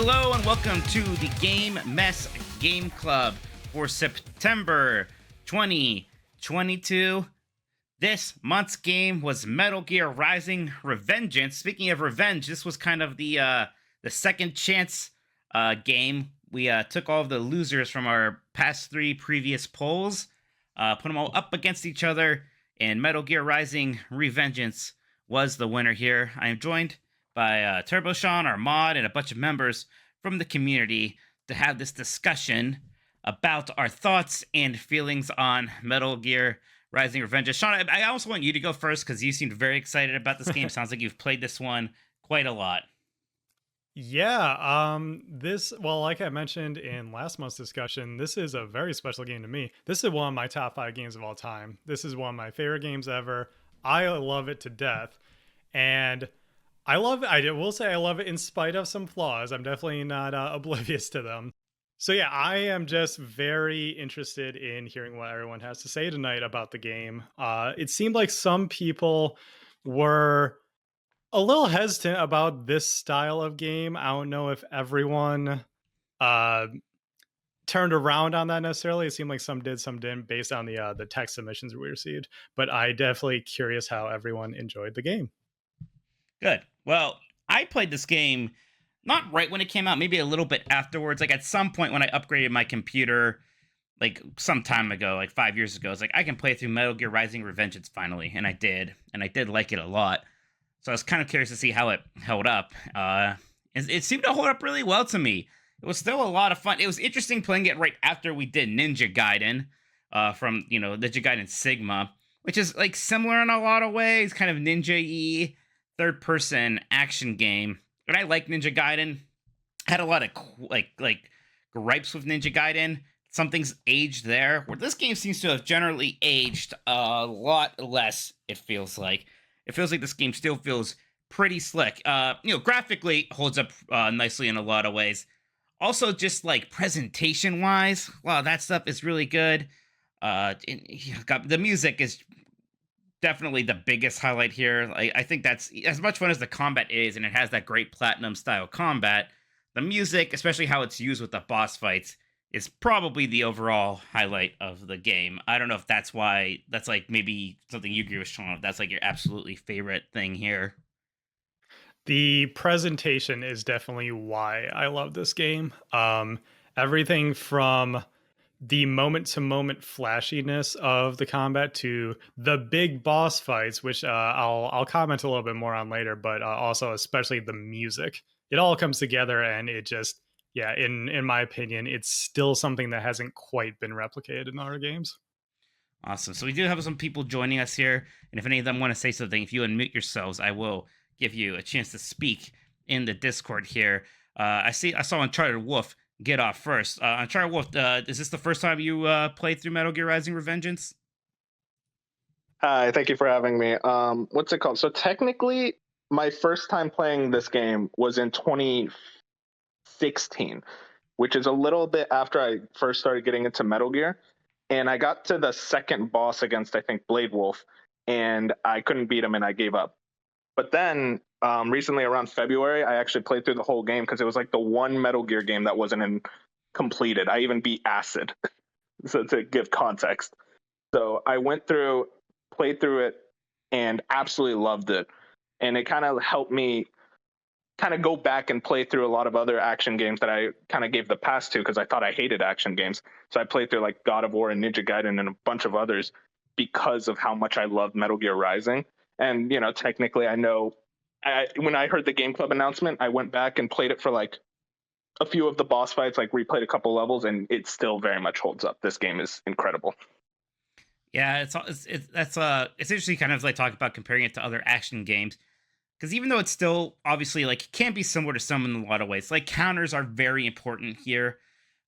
Hello and welcome to the Game Mess Game Club for September 2022. This month's game was Metal Gear Rising: Revengeance. Speaking of revenge, this was kind of the second chance game. We took all of the losers from our past three previous polls, put them all up against each other, and Metal Gear Rising: Revengeance was the winner here. I am joined by Turbo Shawn, our mod, and a bunch of members from the community to have this discussion about our thoughts and feelings on Metal Gear Rising: Revengeance. Shawn, I also want you to go first because you seemed very excited about this game. Sounds like you've played this one quite a lot. Yeah, like I mentioned in last month's discussion, this is a very special game to me. This is one of my top 5 games of all time. This is one of my favorite games ever. I love it to death. And I will say I love it in spite of some flaws. I'm definitely not oblivious to them. So yeah, I am just very interested in hearing what everyone has to say tonight about the game. It seemed like some people were a little hesitant about this style of game. I don't know if everyone turned around on that necessarily. It seemed like some did, some didn't, based on the text submissions we received. But I definitely curious how everyone enjoyed the game. Good. Well, I played this game not right when it came out, maybe a little bit afterwards. Like at some point when I upgraded my computer, like some time ago, like 5 years ago, I was like, I can play through Metal Gear Rising: Revengeance finally, and I did like it a lot. So I was kind of curious to see how it held up. It seemed to hold up really well to me. It was still a lot of fun. It was interesting playing it right after we did Ninja Gaiden, from Ninja Gaiden Sigma, which is like similar in a lot of ways, kind of ninja-y third-person action game. And I like Ninja Gaiden. Had a lot of like gripes with Ninja Gaiden. Some things aged there, where this game seems to have generally aged a lot less. It feels like this game still feels pretty slick. Graphically holds up nicely in a lot of ways. Also, just like presentation wise, wow, that stuff is really good. The music is definitely the biggest highlight here. I think that's as much fun as the combat is, and it has that great platinum style combat. The music, especially how it's used with the boss fights, is probably the overall highlight of the game. I don't know if that's like maybe something you agree with, Shawn. If that's like your absolutely favorite thing here. The presentation is definitely why I love this game. Everything from the moment-to-moment flashiness of the combat to the big boss fights, which I'll comment a little bit more on later, but also especially the music. It all comes together, and it just, yeah, in my opinion, it's still something that hasn't quite been replicated in other games. Awesome. So we do have some people joining us here, and if any of them want to say something, if you unmute yourselves, I will give you a chance to speak in the Discord here. I saw Uncharted Wolf get off first. Uncharted Wolf, is this the first time you played through Metal Gear Rising: Revengeance? Hi, thank you for having me. What's it called? So technically, my first time playing this game was in 2016, which is a little bit after I first started getting into Metal Gear. And I got to the second boss against, I think, Blade Wolf, and I couldn't beat him and I gave up. But then recently around February, I actually played through the whole game because it was like the one Metal Gear game that wasn't completed. I even beat Acid, so to give context. So I went through, played through it, and absolutely loved it. And it kind of helped me kind of go back and play through a lot of other action games that I kind of gave the pass to because I thought I hated action games. So I played through like God of War and Ninja Gaiden and a bunch of others because of how much I loved Metal Gear Rising. And, technically I know when I heard the Game Club announcement, I went back and played it for like a few of the boss fights, like replayed a couple levels, and it still very much holds up. This game is incredible. Yeah, it's interesting kind of like talk about comparing it to other action games. Because even though it's still obviously like it can be similar to some in a lot of ways, like counters are very important here.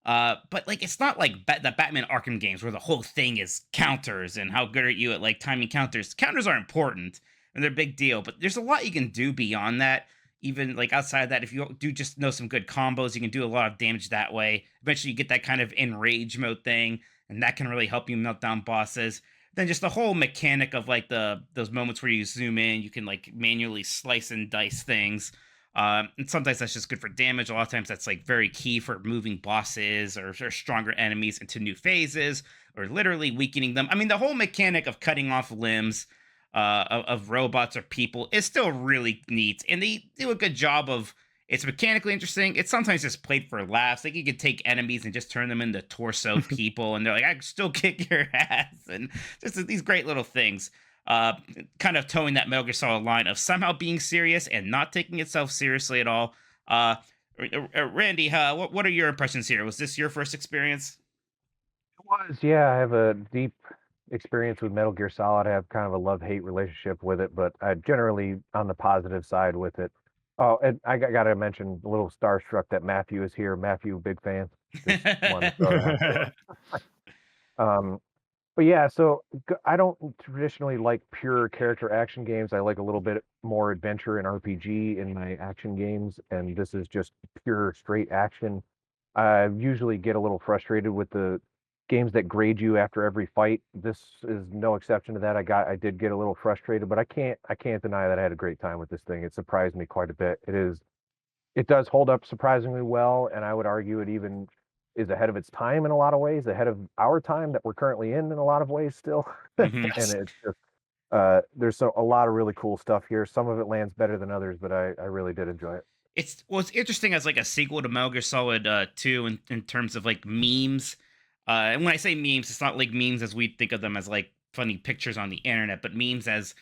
But like it's not like the Batman Arkham games where the whole thing is counters and how good are you at like timing counters. Counters are important and they're a big deal, but there's a lot you can do beyond that. Even like outside of that, if you do just know some good combos, you can do a lot of damage that way. Eventually, you get that kind of enrage mode thing, and that can really help you melt down bosses. Then just the whole mechanic of like those moments where you zoom in, you can like manually slice and dice things. And sometimes that's just good for damage. A lot of times that's like very key for moving bosses or stronger enemies into new phases or literally weakening them. I mean, the whole mechanic of cutting off limbs of robots or people is still really neat, and they do a good job of. It's mechanically interesting. It's sometimes just played for laughs. Like you could take enemies and just turn them into torso people, and they're like, "I can still kick your ass," and just these great little things. Uh, Kind of towing that Metal Gear Solid line of somehow being serious and not taking itself seriously at all. Randy, what are your impressions here? Was this your first experience? It was, yeah. I have a deep experience with Metal Gear Solid. I have kind of a love-hate relationship with it, but I generally on the positive side with it. Oh, and got to mention a little starstruck that Matthew is here. Matthew, big fan. Just wanted to throw that out there. But yeah, so I don't traditionally like pure character action games. I like a little bit more adventure and RPG in my action games, and this is just pure straight action. I usually get a little frustrated with the games that grade you after every fight. This is no exception to that. I did get a little frustrated, but I can't deny that I had a great time with this thing. It surprised me quite a bit. It does hold up surprisingly well, and I would argue it even is ahead of its time in a lot of ways, ahead of our time that we're currently in a lot of ways still. Mhm. And it's just there's a lot of really cool stuff here. Some of it lands better than others, but I really did enjoy it. It's interesting as like a sequel to Metal Gear Solid 2 in terms of like memes. And when I say memes, it's not like memes as we think of them as like funny pictures on the internet, but memes as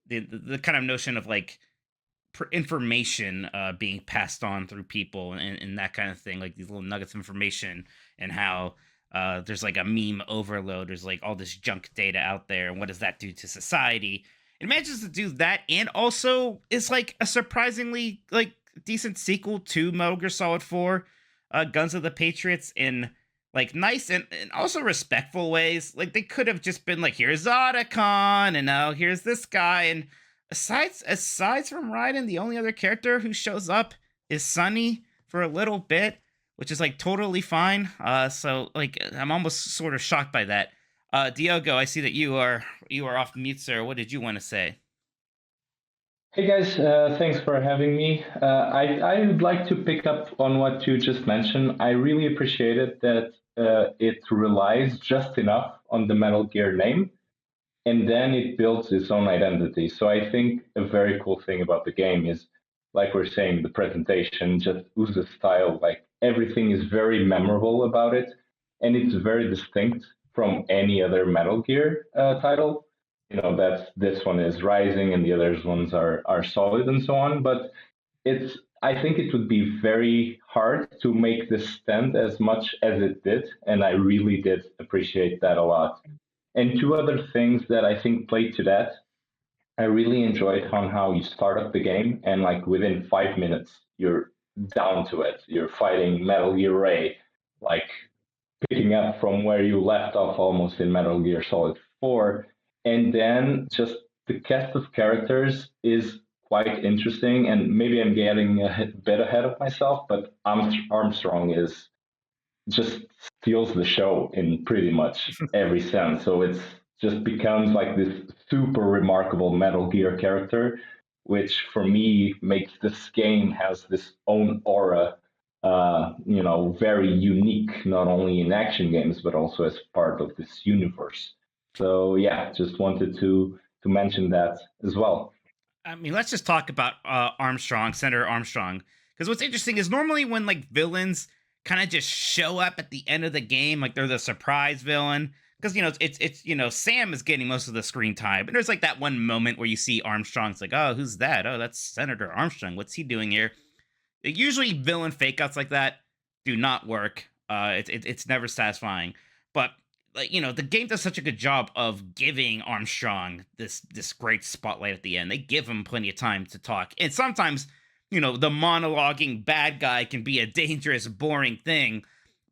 the kind of notion of like information being passed on through people and that kind of thing, like these little nuggets of information and how there's like a meme overload. There's like all this junk data out there, and what does that do to society? It manages to do that, and also is like a surprisingly like decent sequel to Metal Gear Solid 4, Guns of the Patriots, in like nice and also respectful ways. Like they could have just been like, here's Otacon, and now here's this guy, and aside from Raiden, the only other character who shows up is Sunny for a little bit, which is like totally fine. So like I'm almost sort of shocked by that. Diogo, I see that you are off mute, sir. What did you want to say? Hey guys, thanks for having me. I would like to pick up on what you just mentioned. I really appreciated that it relies just enough on the Metal Gear name, and then it builds its own identity. So I think a very cool thing about the game is, like we're saying, the presentation just oozes style. Like everything is very memorable about it, and it's very distinct from any other Metal Gear title. You know, that's this one is Rising, and the others ones are Solid, and so on. But it's I think it would be very hard to make this stand as much as it did, and I really did appreciate that a lot. And two other things that I think played to that, I really enjoyed on how you start up the game and like within 5 minutes you're down to it. You're fighting Metal Gear Ray, like picking up from where you left off almost in Metal Gear Solid 4. And then just the cast of characters is quite interesting. And maybe I'm getting a bit ahead of myself, but Armstrong is just steals the show in pretty much every sense. So it's just becomes like this super remarkable Metal Gear character, which for me makes this game has this own aura. Very unique, not only in action games but also as part of this universe. So yeah, just wanted to mention that as well. I mean, let's just talk about Armstrong, Senator Armstrong, because what's interesting is normally when like villains kind of just show up at the end of the game, like they're the surprise villain. Because it's Sam is getting most of the screen time, and there's like that one moment where you see Armstrong. It's like, oh, who's that? Oh, that's Senator Armstrong. What's he doing here? Usually villain fake outs like that do not work. It's never satisfying. But like the game does such a good job of giving Armstrong this great spotlight at the end. They give him plenty of time to talk, and sometimes the monologuing bad guy can be a dangerous, boring thing,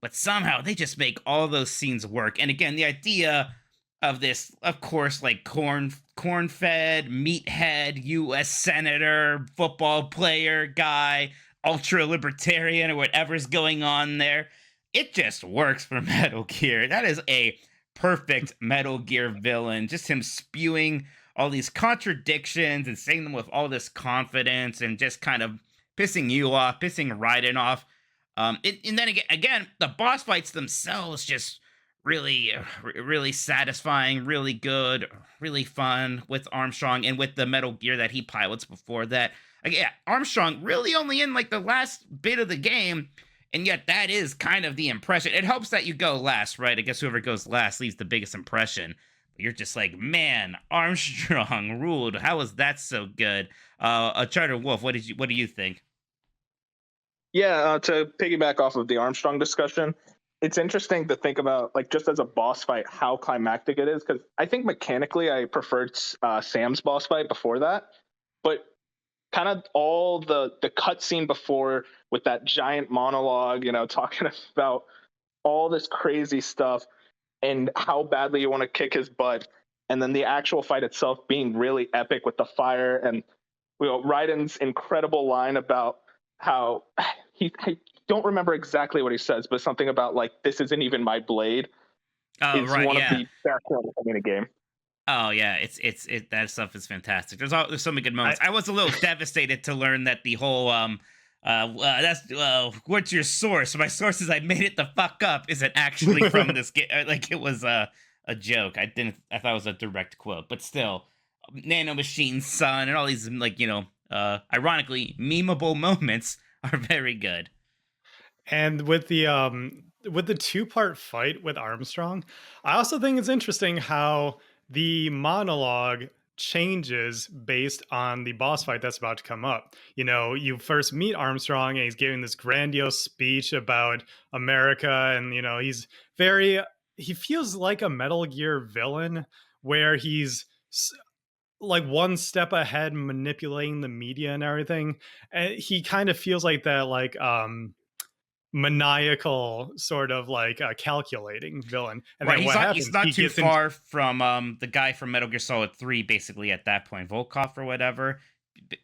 but somehow they just make all those scenes work. And again, the idea of this, of course, like corn-fed, meathead, U.S. senator, football player guy, ultra libertarian, or whatever's going on there. It just works for Metal Gear. That is a perfect Metal Gear villain. Just him spewing all these contradictions and saying them with all this confidence and just kind of pissing you off, pissing Raiden off. And then again, the boss fights themselves just really satisfying, really good, really fun with Armstrong and with the Metal Gear that he pilots before that. Yeah, Armstrong really only in like the last bit of the game, and yet that is kind of the impression. It helps that you go last, right? I guess whoever goes last leaves the biggest impression. But you're just like, man, Armstrong ruled. How was that so good? Charter Wolf, what do you think? Yeah, to piggyback off of the Armstrong discussion, it's interesting to think about, like, just as a boss fight, how climactic it is. Because I think mechanically, I preferred Sam's boss fight before that, but kind of all the cutscene before with that giant monologue, talking about all this crazy stuff and how badly you want to kick his butt, and then the actual fight itself being really epic with the fire and Raiden's incredible line about how I don't remember exactly what he says, but something about like, "This isn't even my blade." Oh, Is right, one of yeah. the best ones in a game. Oh yeah, it that stuff is fantastic. There's so many good moments. I was a little devastated to learn that the whole that's what's your source? My source is I made it the fuck up isn't actually from this game. Like it was a joke. I thought it was a direct quote, but still, Nano Machine's son and all these like ironically memeable moments are very good. And with the two-part fight with Armstrong, I also think it's interesting how the monologue changes based on the boss fight that's about to come up. You first meet Armstrong and he's giving this grandiose speech about America, and he feels like a Metal Gear villain where he's like one step ahead manipulating the media and everything. And he kind of feels like that, like maniacal sort of like calculating villain. And Right, then what happens? he's not He too gets far from the guy from Metal Gear Solid 3 basically at that point, Volkov or whatever.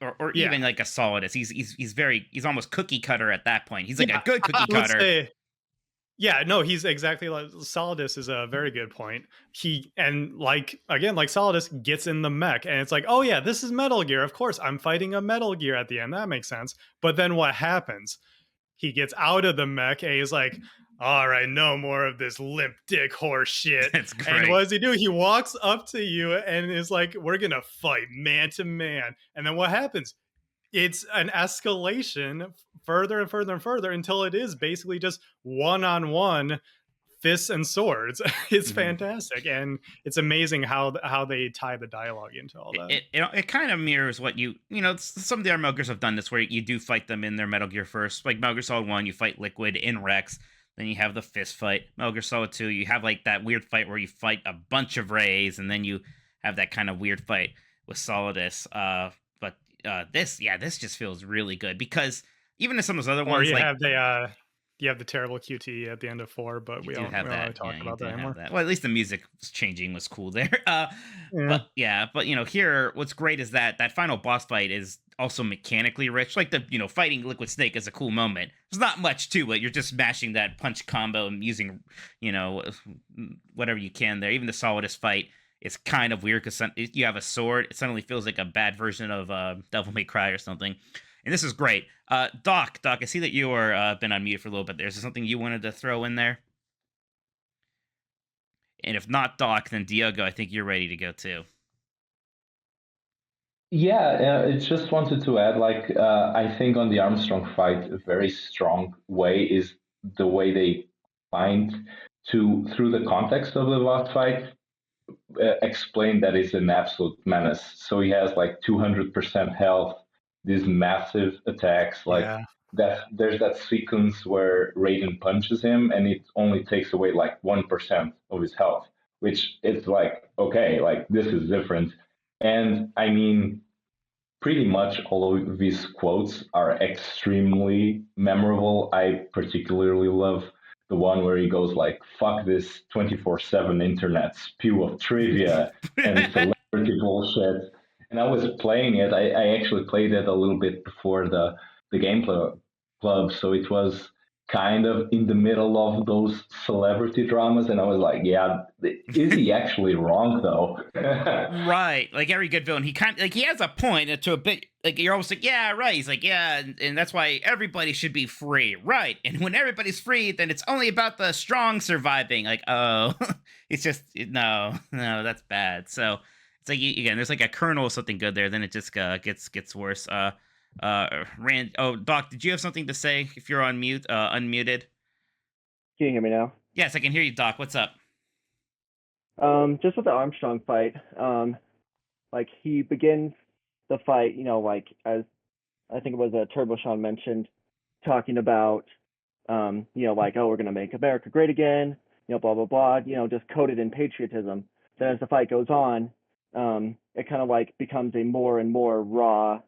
Or Yeah. even like a Solidus. He's almost cookie cutter at that point. He's like a good cookie I would cutter. say, yeah, no, he's exactly like Solidus is a very good point. Like Solidus gets in the mech and it's like, oh yeah, this is Metal Gear. Of course, I'm fighting a Metal Gear at the end. That makes sense. But then what happens? He gets out of the mech and he's like, all right, no more of this limp dick horse shit. That's great. And what does he do? He walks up to you and is like, we're going to fight man to man. And then what happens? It's an escalation further and further and further until it is basically just one-on-one fists and swords. It's fantastic, and it's amazing how they tie the dialogue into all that. It kind of mirrors what some of the other Metal Gears have done this, where you do fight them in their Metal Gear first. Like Metal Gear Solid 1, you fight Liquid in Rex, then you have the fist fight. Metal Gear Solid 2, you have like that weird fight where you fight a bunch of Rays, and then you have that kind of weird fight with Solidus. But this just feels really good, because even in some of those other ones, you have the terrible QT at the end of 4, but we don't really talk about that anymore. Well, at least the music changing was cool there. But here, what's great is that final boss fight is also mechanically rich. Like the fighting Liquid Snake is a cool moment. There's not much to it. You're just smashing that punch combo and using whatever you can there. Even the Solidus fight is kind of weird because you have a sword. It suddenly feels like a bad version of Devil May Cry or something. And this is great. Doc, I see that you are been on mute for a little bit there. Is there something you wanted to throw in there? And if not Doc, then Diogo, I think you're ready to go too. Yeah, I just wanted to add, I think on the Armstrong fight, a very strong way is the way they find through the context of the boss fight, explain that it's an absolute menace. So he has like 200% health, these massive attacks, that there's that sequence where Raiden punches him and it only takes away like 1% of his health, which it's like, okay, like this is different. And I mean, pretty much all of these quotes are extremely memorable. I particularly love the one where he goes like, fuck this 24/7 internet spew of trivia and celebrity bullshit. And I was playing it. I actually played it a little bit before the game club, so it was kind of in the middle of those celebrity dramas, and I was like, yeah, is he actually wrong though? Right. Like every good villain, he kind of like he has a point to a bit like you're almost like, yeah, right. He's like, yeah, and that's why everybody should be free. Right. And when everybody's free, then it's only about the strong surviving. Like, oh, it's just no, that's bad. So it's like again, there's like a kernel of something good there, then it just gets worse. Rand, oh, Doc, did you have something to say if you're on mute, unmuted? Can you hear me now? Yes, I can hear you, Doc. What's up? Just with the Armstrong fight, like he begins the fight, like as I think it was Turbo Shawn mentioned, talking about, like, oh, we're gonna make America great again, blah blah blah, just coated in patriotism. Then as the fight goes on, it kind of like becomes a more and more raw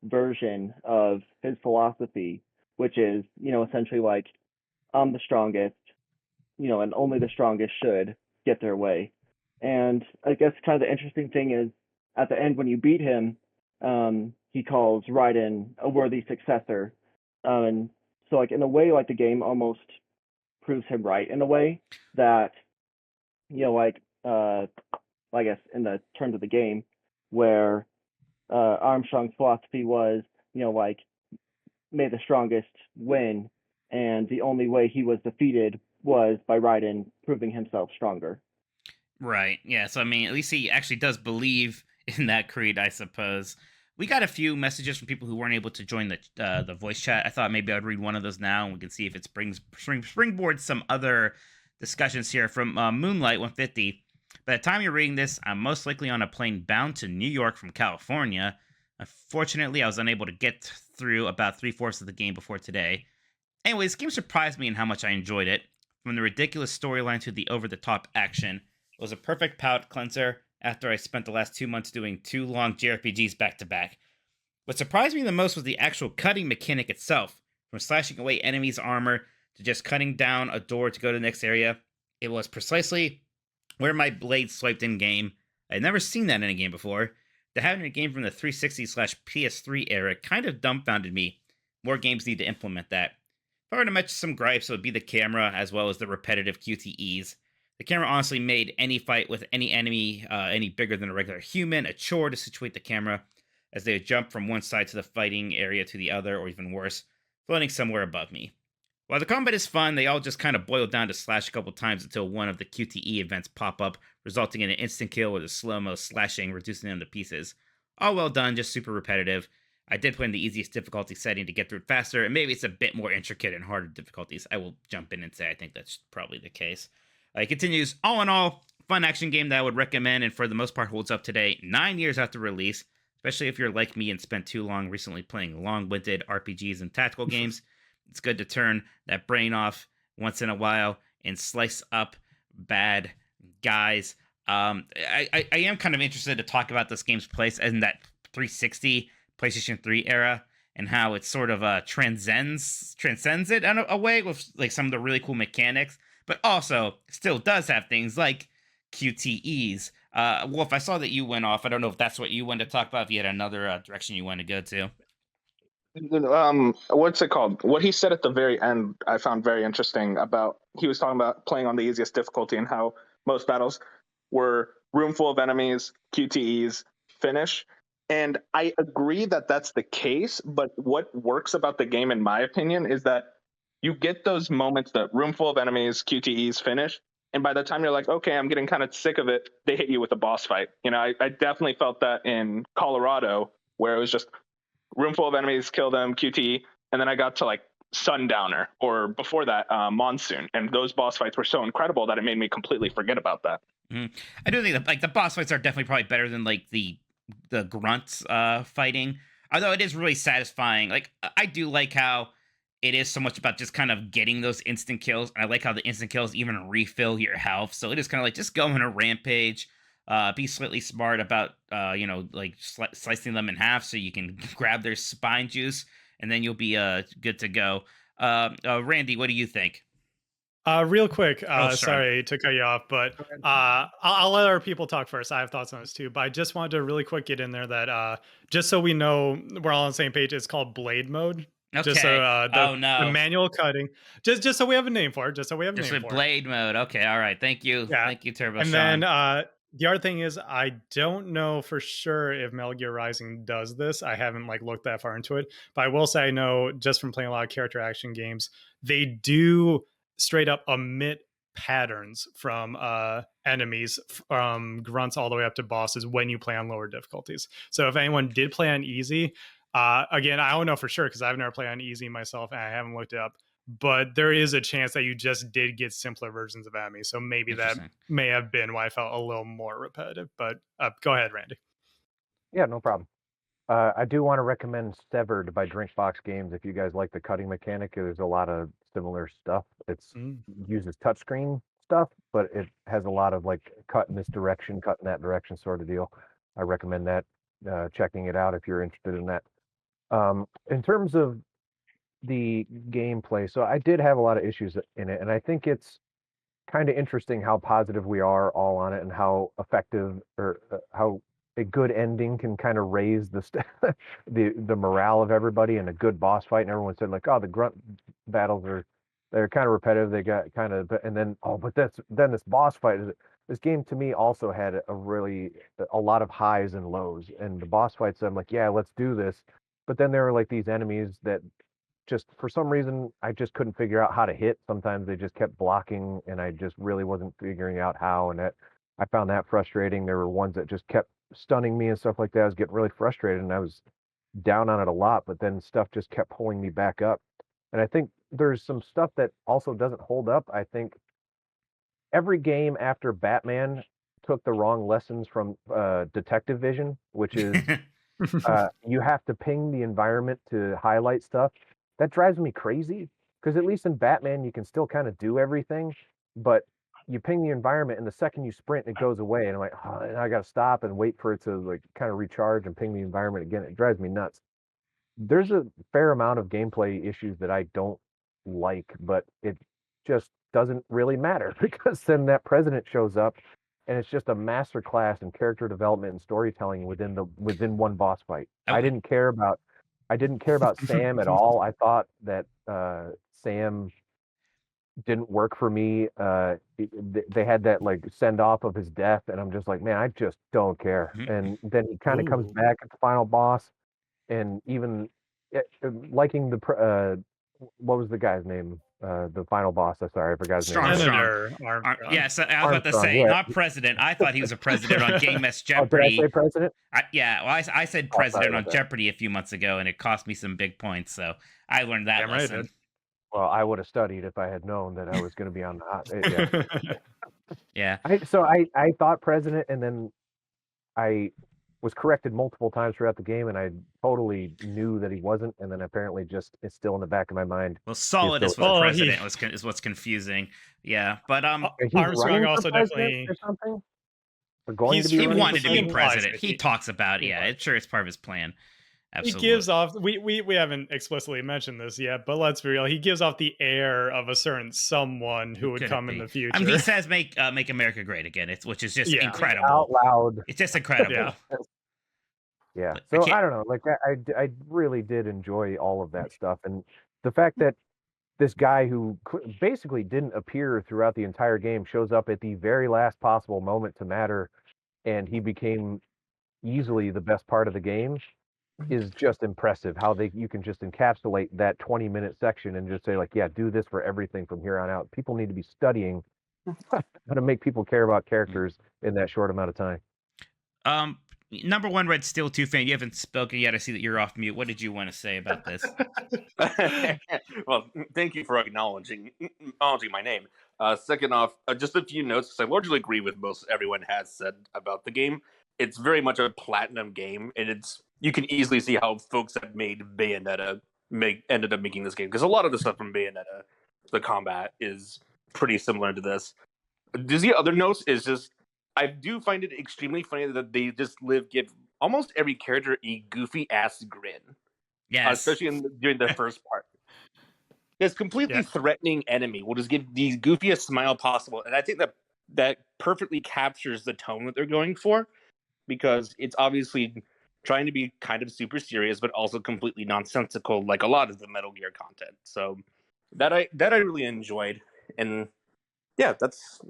version of his philosophy, which is, essentially like I'm the strongest, and only the strongest should get their way. And I guess kind of the interesting thing is at the end when you beat him, he calls Raiden a worthy successor. And so like in a way, like the game almost proves him right in a way that, like I guess in the terms of the game, where Armstrong's philosophy was, like may the strongest win, and the only way he was defeated was by Raiden proving himself stronger. Right. Yeah. So I mean, at least he actually does believe in that creed, I suppose. We got a few messages from people who weren't able to join the voice chat. I thought maybe I'd read one of those now, and we can see if it springboards some other discussions here from Moonlight 150. By the time you're reading this, I'm most likely on a plane bound to New York from California. Unfortunately, I was unable to get through about 3/4 of the game before today. Anyway, this game surprised me in how much I enjoyed it. From the ridiculous storyline to the over-the-top action, it was a perfect palate cleanser after I spent the last 2 months doing 2 long JRPGs back to back. What surprised me the most was the actual cutting mechanic itself. From slashing away enemies' armor to just cutting down a door to go to the next area, it was precisely where my blade swiped in game. I had never seen that in a game before. To have it in a game from the 360/PS3 era kind of dumbfounded me. More games need to implement that. If I were to mention some gripes, it would be the camera as well as the repetitive QTEs. The camera honestly made any fight with any enemy any bigger than a regular human a chore to situate the camera, as they would jump from one side to the fighting area to the other, or even worse, floating somewhere above me. While the combat is fun, they all just kind of boil down to slash a couple times until one of the QTE events pop up, resulting in an instant kill with a slow-mo slashing, reducing them to pieces. All well done, just super repetitive. I did play in the easiest difficulty setting to get through it faster, and maybe it's a bit more intricate and harder difficulties. I will jump in and say I think that's probably the case. It continues, all in all, fun action game that I would recommend, and for the most part holds up today, 9 years after release, especially if you're like me and spent too long recently playing long-winded RPGs and tactical games. It's good to turn that brain off once in a while and slice up bad guys. I am kind of interested to talk about this game's place in that 360 PlayStation 3 era and how it sort of transcends it in a way with like some of the really cool mechanics, but also still does have things like QTEs. Wolf, I saw that you went off. I don't know if that's what you wanted to talk about, if you had another direction you wanted to go to. What's it called? What he said at the very end, I found very interesting. About he was talking about playing on the easiest difficulty and how most battles were room full of enemies, QTEs, finish. And I agree that that's the case. But what works about the game, in my opinion, is that you get those moments that room full of enemies, QTEs, finish. And by the time you're like, okay, I'm getting kind of sick of it, they hit you with a boss fight. I definitely felt that in Colorado, where it was just room full of enemies, kill them, QT, and then I got to like Sundowner, or before that, Monsoon, and those boss fights were so incredible that it made me completely forget about that. Mm-hmm. I do think that like the boss fights are definitely probably better than like the grunts fighting, although it is really satisfying. Like I do like how it is so much about just kind of getting those instant kills, and I like how the instant kills even refill your health, so it is kind of like just go on a rampage. Be slightly smart about like slicing them in half so you can grab their spine juice, and then you'll be good to go. Randy, what do you think? Real quick, sorry. sorry to cut you off, but I'll let our people talk first. I have thoughts on this too, but I just wanted to really quick get in there that just so we know we're all on the same page, it's called Blade Mode. Okay. Just so Oh no. the manual cutting, just so we have a name for it. Just so we have a Just name with for it. blade mode. Okay. All right. Thank you. Yeah. Thank you, Turbo And Shawn. then the other thing is, I don't know for sure if Metal Gear Rising does this. I haven't like looked that far into it, but I will say I know just from playing a lot of character action games, they do straight up omit patterns from enemies, from grunts all the way up to bosses when you play on lower difficulties. So if anyone did play on easy, again, I don't know for sure because I've never played on easy myself and I haven't looked it up. But there is a chance that you just did get simpler versions of enemies. So maybe that may have been why I felt a little more repetitive. But go ahead, Randy. Yeah, no problem. I do want to recommend Severed by Drinkbox Games. If you guys like the cutting mechanic, there's a lot of similar stuff. It's uses touchscreen stuff, but it has a lot of like cut in this direction, cut in that direction sort of deal. I recommend that checking it out if you're interested in that. In terms of the gameplay, so I did have a lot of issues in it, and I think it's kind of interesting how positive we are all on it and how effective or how a good ending can kind of raise the morale of everybody, and a good boss fight. And everyone said like, oh, the grunt battles they're kind of repetitive. They got kind of, and then but then this boss fight. This game to me also had a lot of highs and lows. And the boss fights, I'm like, yeah, let's do this. But then there were like these enemies that just for some reason I just couldn't figure out how to hit. Sometimes they just kept blocking and I just really wasn't figuring out how, and I found that frustrating. There were ones that just kept stunning me and stuff like that. I was getting really frustrated and I was down on it a lot, but then stuff just kept pulling me back up. And I think there's some stuff that also doesn't hold up. I think every game after Batman took the wrong lessons from Detective Vision, which is you have to ping the environment to highlight stuff. That drives me crazy because at least in Batman you can still kind of do everything, but you ping the environment and the second you sprint it goes away, and I'm like, oh, I got to stop and wait for it to like kind of recharge and ping the environment again. It drives me nuts. There's a fair amount of gameplay issues that I don't like, but it just doesn't really matter because then that president shows up and it's just a master class in character development and storytelling within one boss fight. I didn't care about Sam at all. I thought that Sam didn't work for me. They had that like send off of his death, and I'm just like, man, I just don't care. And then he kind of comes back at the final boss, and even liking what was the guy's name? The final boss. I'm sorry, I forgot his name. Senator Armstrong. Yes, I was about to say, yeah. not president. I thought he was a president on Game Mess Oh, Jeopardy. did I say president? I said president on Jeopardy a few months ago, and it cost me some big points. So I learned that lesson. Well, I would have studied if I had known that I was going to be on the hot. Yeah. I thought president, and then I was corrected multiple times throughout the game, and I totally knew that he wasn't, and then apparently just it's still in the back of my mind. Well, Solid is what president is what's confusing. Yeah, but Armstrong also definitely or something. He wanted to be president. He talks about it. Yeah, it's part of his plan. Absolutely. He gives off we haven't explicitly mentioned this yet, but let's be real. He gives off the air of a certain someone who would come in the future. I mean, he says make America great again, which is just incredible. Out loud. It's just incredible. Yeah. So I don't know. Like I really did enjoy all of that stuff, and the fact that this guy who basically didn't appear throughout the entire game shows up at the very last possible moment to matter, and he became easily the best part of the game is just impressive. How you can just encapsulate that 20-minute section and just say like, yeah, do this for everything from here on out. People need to be studying how to make people care about characters in that short amount of time. Number one Red Steel 2 fan, you haven't spoken yet. I see that you're off mute. What did you want to say about this? Well, thank you for acknowledging my name. Second off, just a few notes, because I largely agree with most everyone has said about the game. It's very much a platinum game, and you can easily see how folks that made Bayonetta ended up making this game, because a lot of the stuff from Bayonetta, the combat, is pretty similar to this. The other notes is just, I do find it extremely funny that they just give almost every character a goofy ass grin. Yes. Especially during the first part. This completely threatening enemy will just give the goofiest smile possible. And I think that perfectly captures the tone that they're going for, because it's obviously trying to be kind of super serious, but also completely nonsensical, like a lot of the Metal Gear content. So that I really enjoyed, and yeah, that's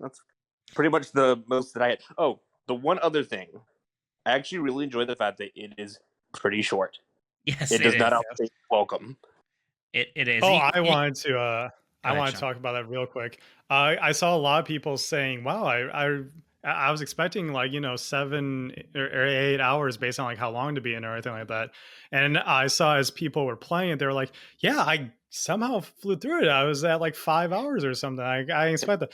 pretty much the most that I had. Oh, the one other thing, I actually really enjoy the fact that it is pretty short. Yes, It it does not is. outstay welcome. It is. Oh, You, I you, wanted to go I ahead, want to Shawn. talk about that real quick. I saw a lot of people saying, "Wow, I was expecting like 7 or 8 hours based on like how long to be in or anything like that." And I saw as people were playing it, they were like, "Yeah, I somehow flew through it. I was at like 5 hours or something. I didn't expect that."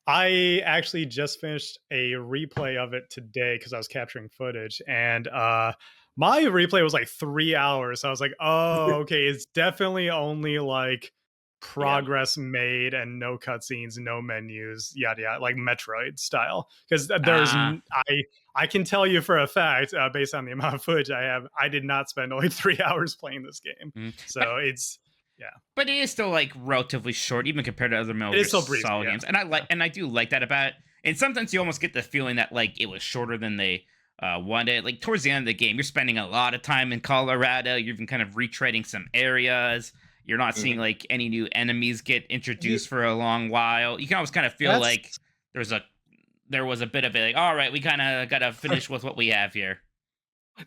I actually just finished a replay of it today because I was capturing footage, and my replay was like 3 hours. So I was like, "Oh, okay, it's definitely only like Yeah. progress made and no cutscenes, no menus, yada yada, like Metroid style." Because there's Ah, I can tell you for a fact, based on the amount of footage I have, I did not spend only 3 hours playing this game. mm. but So it's yeah, but it is still like relatively short, even compared to other Metal it Gear is still breezy. Solid Yeah, games. And I do like that about it. And sometimes you almost get the feeling that like it was shorter than they wanted. Like towards the end of the game, you're spending a lot of time in Colorado. You're even kind of retreading some areas. You're not seeing Mhm. like any new enemies get yeah. introduced for a long while. You can always kind of feel That's like there's a there was a bit of a like, all right, we kind of got to finish with what we have here.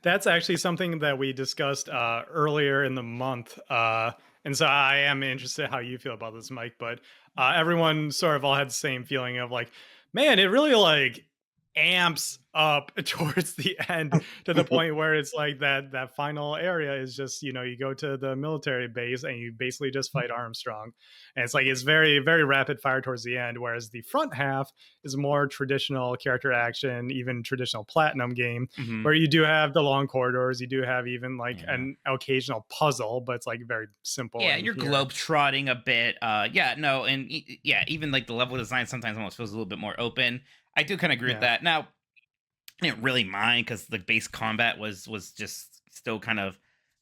That's actually something that we discussed earlier in the month. And so I am interested how you feel about this, Mike. But everyone sort of all had the same feeling of like, man, it really like amps up towards the end to the point where it's like that final area is just, you go to the military base and you basically just fight Armstrong. And it's like it's very, very rapid fire towards the end, whereas the front half is more traditional character action, even traditional platinum game Hmm. where you do have the long corridors, you do have even like Yeah. an occasional puzzle, but it's like very simple Yeah, in you're here. globe trotting a bit. Yeah, no, and yeah, even like the level design sometimes almost feels a little bit more open. I do kind of agree with Yeah. that. Now, I didn't really mind because the base combat was just still kind of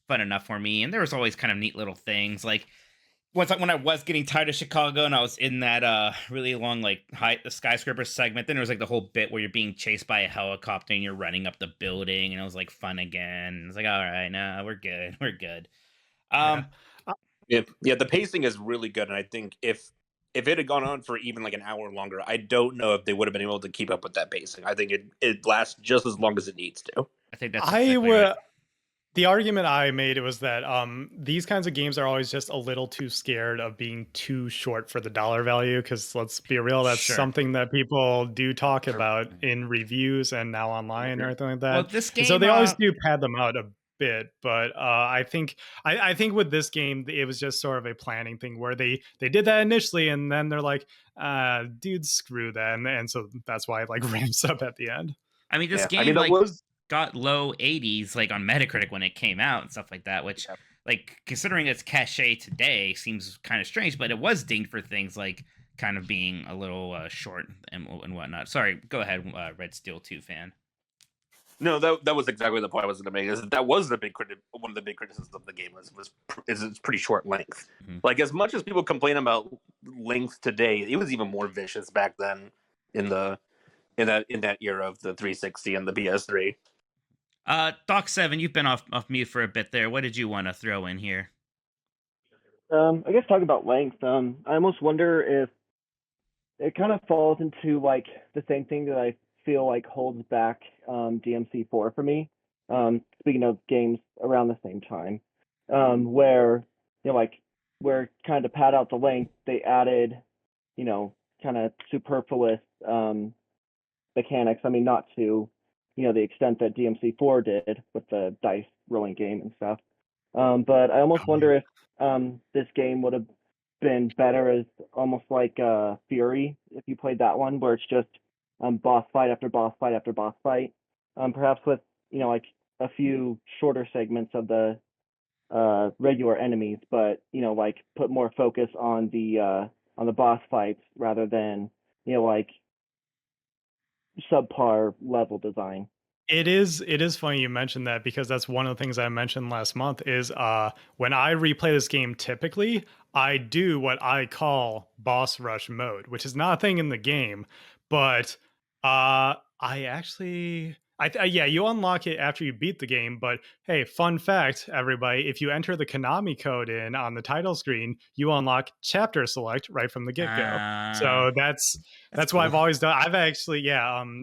fun enough for me, and there was always kind of neat little things. Like when I was getting tired of Chicago and I was in that really long like the skyscraper segment, then there was like the whole bit where you're being chased by a helicopter and you're running up the building, and it was like fun again. It's like, all right, no, we're good, we're good. Yeah. Um, Uh, Yeah, the pacing is really good, and I think if it had gone on for even like an hour longer, I don't know if they would have been able to keep up with that pacing. I think it lasts just as long as it needs to. I think that's I exactly right. would The argument I made was that these kinds of games are always just a little too scared of being too short for the dollar value. Because let's be real, that's Sure. something that people do talk Sure. about in reviews and now online or Mhm. anything like Well, that. this And so game, they always do pad them out a bit. But I think with this game, it was just sort of a planning thing where they did that initially, and then they're like, dude, screw that, and so that's why it like ramps up at the end. I mean, this Yeah, I mean game that like was got low 80s like on Metacritic when it came out and stuff like that, which yeah. like considering its cachet today seems kind of strange, but it was dinged for things like kind of being a little short and whatnot. Sorry, go ahead, Red Steel 2 fan. No, that was exactly the point I was going to make. Is that was the one of the big criticisms of the game is its pretty short length. Mhm. Like as much as people complain about length today, it was even more vicious back then in the in that era of the 360 and the PS3. Doc 7, you've been off mute for a bit there. What did you want to throw in here? I guess talking about length, I almost wonder if it kind of falls into like the same thing that I feel like holds back DMC4 for me. Speaking of games around the same time, where like where kind of pad out the length, they added kind of superfluous mechanics. I mean, not to the extent that DMC4 did with the dice rolling game and stuff. But I almost Oh, yeah. wonder if this game would have been better as almost like Fury if you played that one, where it's just boss fight after boss fight after boss fight. Perhaps with like a few shorter segments of the regular enemies, but like put more focus on the boss fights rather than like subpar level design. It is funny you mentioned that because that's one of the things I mentioned last month is when I replay this game typically I do what I call boss rush mode, which is not a thing in the game, but I actually Yeah, you unlock it after you beat the game. But hey, fun fact, everybody: if you enter the Konami code in on the title screen, you unlock chapter select right from the get go. So that's what I've cool. always done. I've actually,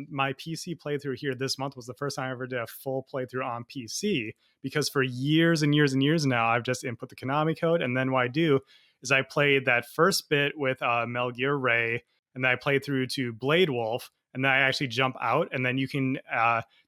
my PC playthrough here this month was the first time I ever did a full playthrough on PC, because for years and years and years now, I've just input the Konami code, and then what I do is I played that first bit with Metal Gear Ray, and then I played through to Blade Wolf, and then I actually jump out, and then you can.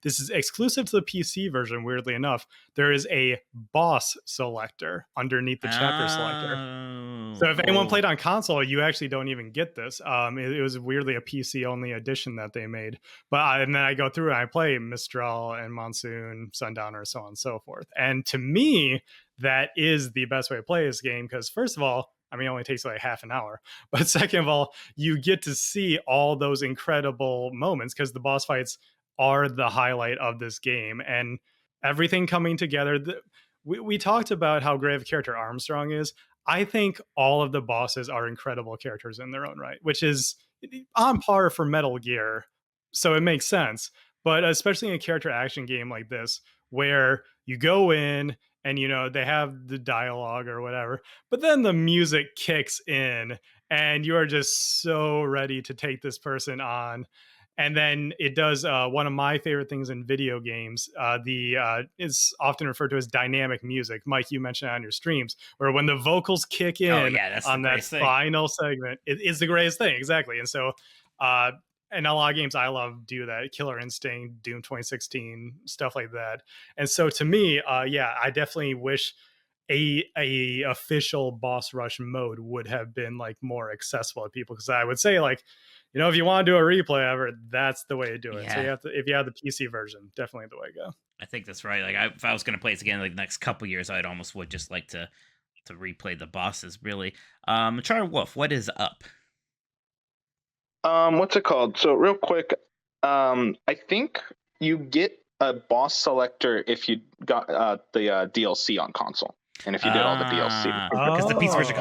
This is exclusive to the PC version. Weirdly enough, there is a boss selector underneath the chapter selector. So if anyone played on console, you actually don't even get this. It was weirdly a PC only edition that they made. But and then I go through and I play Mistral and Monsoon, Sundowner, so on and so forth. And to me, that is the best way to play this game, because first of all, I mean, it only takes like half an hour. But second of all, you get to see all those incredible moments, because the boss fights are the highlight of this game, and everything coming together. We talked about how great of a character Armstrong is. I think all of the bosses are incredible characters in their own right, which is on par for Metal Gear. So it makes sense. But especially in a character action game like this, where you go in and, they have the dialogue or whatever, but then the music kicks in and you are just so ready to take this person on. And then it does one of my favorite things in video games. It's often referred to as dynamic music. Mike, you mentioned it on your streams, where when the vocals kick in on that final segment, it is the greatest thing. Exactly. And so, and a lot of games I love do that. Killer Instinct, Doom 2016, stuff like that. And so to me, I definitely wish a official boss rush mode would have been like more accessible to people, because I would say, like, if you want to do a replay ever, that's the way to do it. So if you have the PC version, definitely the way to go. I think that's right. Like, if I was going to play this again like the next couple years, I'd almost would just like to replay the bosses. Really, Charlie Wolf, what is up? What's it called? So real quick, I think you get a boss selector if you got the DLC on console, and if you did all the DLC, because the PC version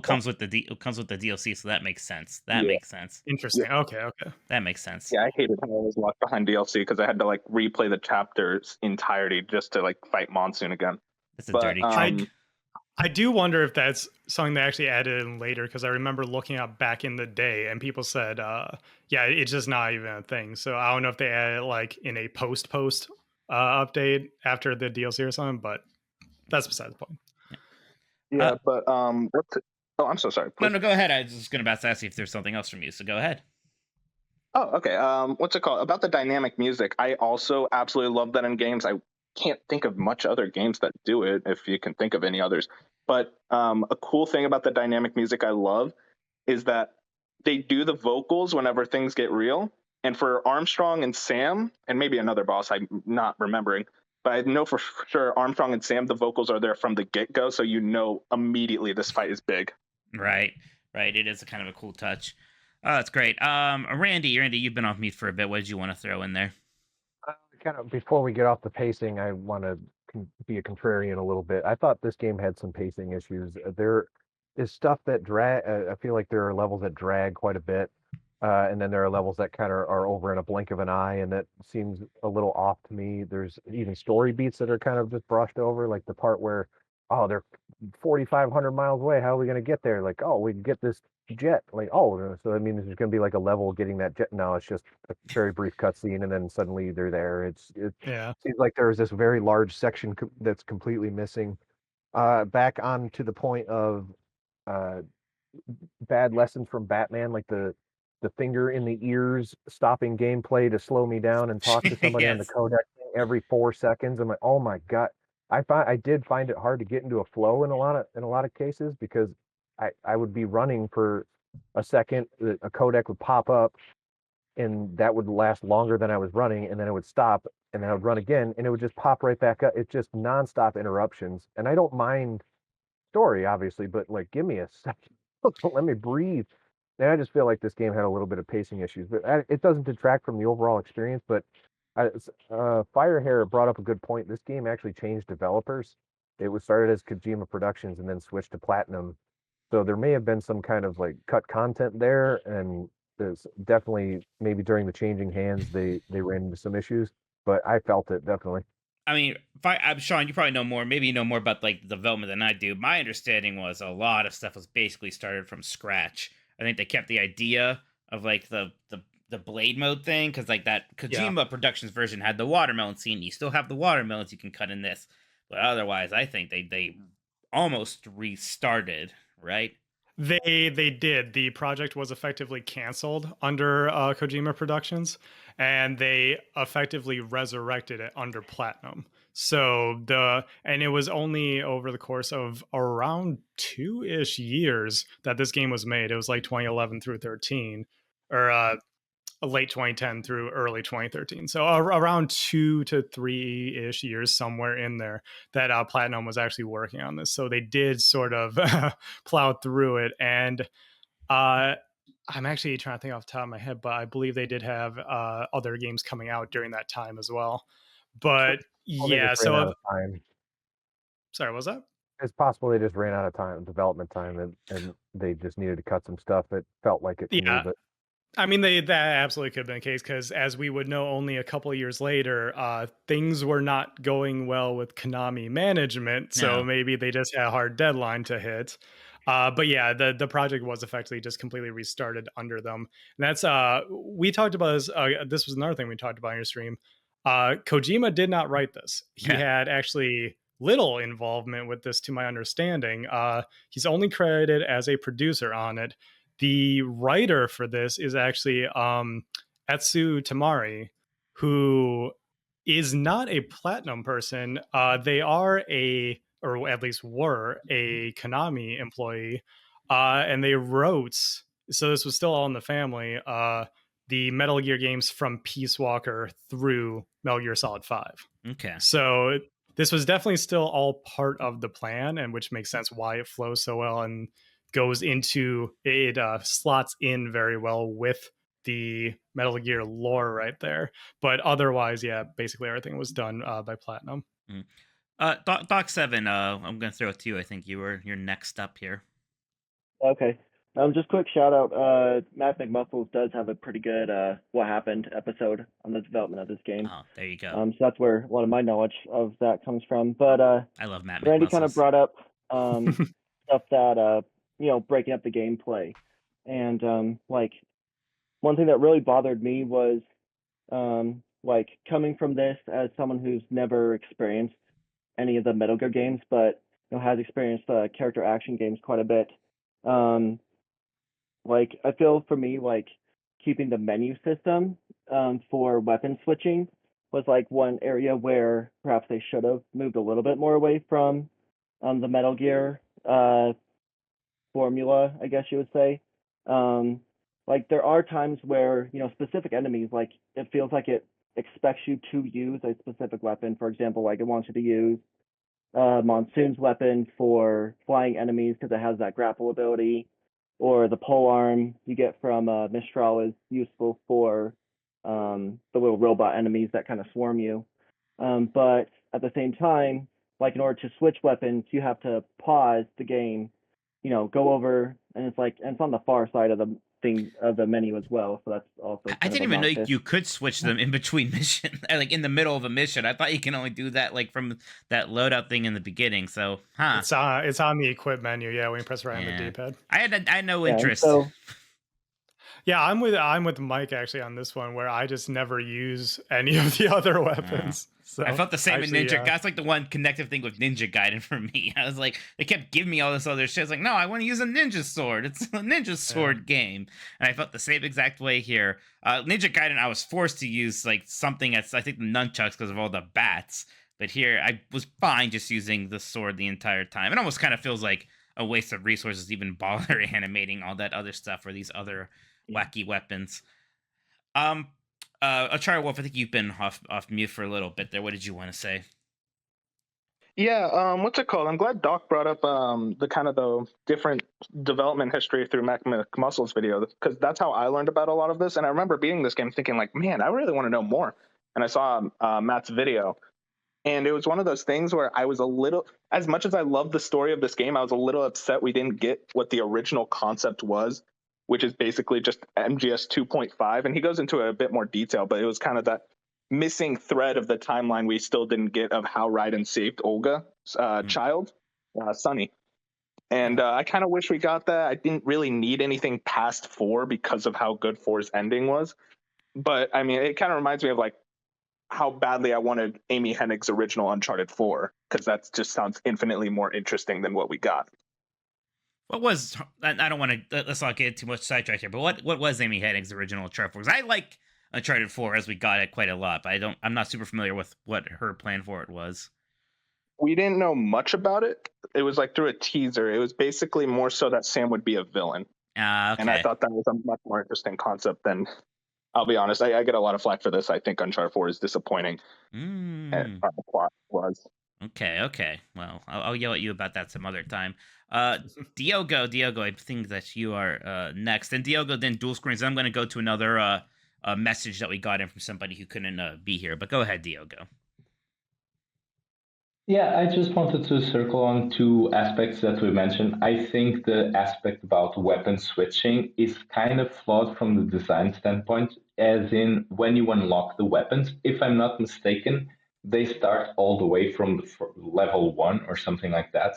comes with the DLC, so that makes sense. Makes sense. Interesting. Yeah. Okay. That makes sense. Yeah, I hated how I was locked behind DLC because I had to like replay the chapter's entirety just to like fight Monsoon again. That's a dirty trick. I do wonder if that's something they actually added in later, because I remember looking up back in the day and people said, it's just not even a thing. So I don't know if they added it like in a post update after the DLC or something, but that's beside the point. Yeah, but I'm so sorry. Please. No, go ahead. I was just going to ask you if there's something else from you, so go ahead. Oh, okay. What's it called? About the dynamic music, I also absolutely love that in games. I can't think of much other games that do it, if you can think of any others. But a cool thing about the dynamic music I love is that they do the vocals whenever things get real. And for Armstrong and Sam, and maybe another boss I'm not remembering, but I know for sure Armstrong and Sam, the vocals are there from the get-go, so you know immediately this fight is big. Right. It is a kind of a cool touch. Oh, that's great. Randy, you've been off mute for a bit. What did you want to throw in there? Kind of before we get off the pacing, I want to be a contrarian a little bit. I thought this game had some pacing issues. There is stuff that drag. I feel like there are levels that drag quite a bit, and then there are levels that kind of are over in a blink of an eye, and that seems a little off to me. There's even story beats that are kind of just brushed over, like the part where, they're 4,500 miles away. How are we going to get there? Like, we can get this jet. Like, so I mean, there's going to be like a level getting that jet. No, it's just a very brief cutscene, and then suddenly they're there. It seems like there's this very large section that's completely missing. Back on to the point of bad lessons from Batman, like the finger in the ears stopping gameplay to slow me down and talk to somebody on the codec every 4 seconds. I'm like, oh my god. I did find it hard to get into a flow in a lot of cases, because I would be running for a second, a codec would pop up, and that would last longer than I was running, and then it would stop, and then I would run again, and it would just pop right back up. It's just nonstop interruptions, and I don't mind story, obviously, but like, give me a second, let me breathe. And I just feel like this game had a little bit of pacing issues, but it doesn't detract from the overall experience. But Firehair brought up a good point. This game actually changed developers. It was started as Kojima Productions and then switched to Platinum. So there may have been some kind of like cut content there, and there's definitely maybe during the changing hands they ran into some issues. but I felt it definitely. I mean, I'm Sean, you probably know more. Maybe you know more about like the development than I do. My understanding was a lot of stuff was basically started from scratch. I think they kept the idea of like the blade mode thing because like that Yeah. Kojima Productions version had the watermelon scene. You still have the watermelons you can cut in this, but otherwise, I think they almost restarted. Right? They did. The project was effectively canceled under Kojima Productions, and they effectively resurrected it under Platinum. So and it was only over the course of around 2-ish years that this game was made. It was like 2011 through 13, or late 2010 through early 2013. So around 2 to 3-ish years, somewhere in there, that Platinum was actually working on this. So they did sort of plow through it. And I'm actually trying to think off the top of my head, but I believe they did have other games coming out during that time as well. But Well, they yeah, just ran out so of time. sorry, what was that? It's possible they just ran out of time, development time, and they just needed to cut some stuff. It felt like it to me, Yeah, but I mean, that absolutely could have been the case because, as we would know, only a couple of years later, things were not going well with Konami management. So No. maybe they just had a hard deadline to hit. But yeah, the project was effectively just completely restarted under them. And that's we talked about this. This was another thing we talked about in your stream. Kojima did not write this. He Yeah. had actually little involvement with this, to my understanding. He's only credited as a producer on it. The writer for this is actually Etsu Tamari, who is not a platinum person. They are or at least were a Konami employee, and they wrote. So this was still all in the family. The Metal Gear games from Peace Walker through Metal Gear Solid 5. Okay. So this was definitely still all part of the plan, and which makes sense why it flows so well and goes into it, slots in very well with the Metal Gear lore right there. But otherwise, yeah, basically everything was done by Platinum. Mm. Doc 7, I'm gonna throw it to you. I think you're next up here. Okay. Just quick shout out. Matt McMuffles does have a pretty good "What Happened" episode on the development of this game. Oh, there you go. So that's where a lot of my knowledge of that comes from. But I love Matt Randy kind of McMuscles. brought up stuff that breaking up the gameplay, and like one thing that really bothered me was like coming from this as someone who's never experienced any of the Metal Gear games, but has experienced character action games quite a bit. Like I feel for me, like keeping the menu system for weapon switching was like one area where perhaps they should have moved a little bit more away from the Metal Gear formula, I guess you would say. Like there are times where specific enemies, like it feels like it expects you to use a specific weapon. For example, like it wants you to use Monsoon's weapon for flying enemies because it has that grapple ability, or the pole arm you get from Mistral is useful for the little robot enemies that kind of swarm you. But at the same time, like in order to switch weapons, you have to pause the game, go over, and it's on the far side of the thing of the menu as well. So that's also I kind of didn't even know obnoxious. you could switch them in between missions, like in the middle of a mission. I thought you can only do that like from that loadout thing in the beginning. So, huh? It's on the equip menu. Yeah, when you press right on the D-pad. I had no Yeah, and interest. so Yeah, I'm with Mike actually on this one, where I just never use any of the other weapons. So I felt the same actually, in Ninja. yeah. That's like the one connective thing with Ninja Gaiden for me. I was like, they kept giving me all this other shit. I was like, no, I want to use a ninja sword. It's a ninja sword game, and I felt the same exact way here. Ninja Gaiden, I was forced to use like something that's I think the nunchucks because of all the bats. But here, I was fine just using the sword the entire time. It almost kind of feels like a waste of resources to even bother animating all that other stuff or these other wacky weapons. Achara Wolf, I think you've been off mute for a little bit there. What did you want to say? Yeah, what's it called? I'm glad Doc brought up the kind of the different development history through Mac McMuscles video, because that's how I learned about a lot of this. And I remember beating this game thinking like, man, I really want to know more. And I saw Matt's video, and it was one of those things where I was a little, as much as I loved the story of this game, I was a little upset we didn't get what the original concept was, which is basically just MGS 2.5. And he goes into a bit more detail, but it was kind of that missing thread of the timeline we still didn't get of how Raiden saved Olga's child, Sunny. And I kind of wish we got that. I didn't really need anything past 4 because of how good 4's ending was. But I mean, it kind of reminds me of like how badly I wanted Amy Hennig's original Uncharted 4, because that just sounds infinitely more interesting than what we got. What was, I don't want to, let's not get too much sidetracked here, but what was Amy Hennig's original Uncharted 4? 'Cause I like Uncharted 4 as we got it quite a lot, but I'm not super familiar with what her plan for it was. We didn't know much about it. It was like through a teaser. It was basically more so that Sam would be a villain. Okay. And I thought that was a much more interesting concept than, I'll be honest, I get a lot of flack for this. I think Uncharted 4 is disappointing. And the plot was. Okay. Well, I'll yell at you about that some other time. Diogo, I think that you are next. And Diogo, then dual screens. I'm going to go to another message that we got in from somebody who couldn't be here. But go ahead, Diogo. Yeah, I just wanted to circle on 2 aspects that we mentioned. I think the aspect about weapon switching is kind of flawed from the design standpoint, as in when you unlock the weapons, if I'm not mistaken, they start all the way from the level 1 or something like that.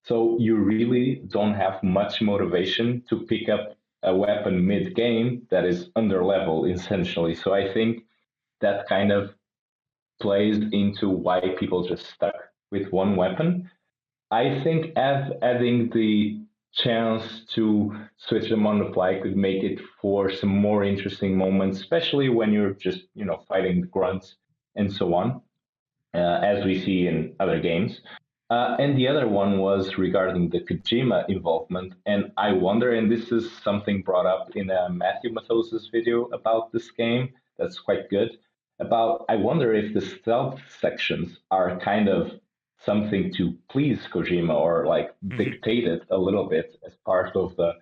So you really don't have much motivation to pick up a weapon mid-game that is under level, essentially. So I think that kind of plays into why people just stuck with one weapon. I think adding the chance to switch them on the fly could make it for some more interesting moments, especially when you're just fighting the grunts and so on, as we see in other games. And the other one was regarding the Kojima involvement, and I wonder, and this is something brought up in Matthew Mathos's video about this game that's quite good. About I wonder if the stealth sections are kind of something to please Kojima or like dictated a little bit as part of the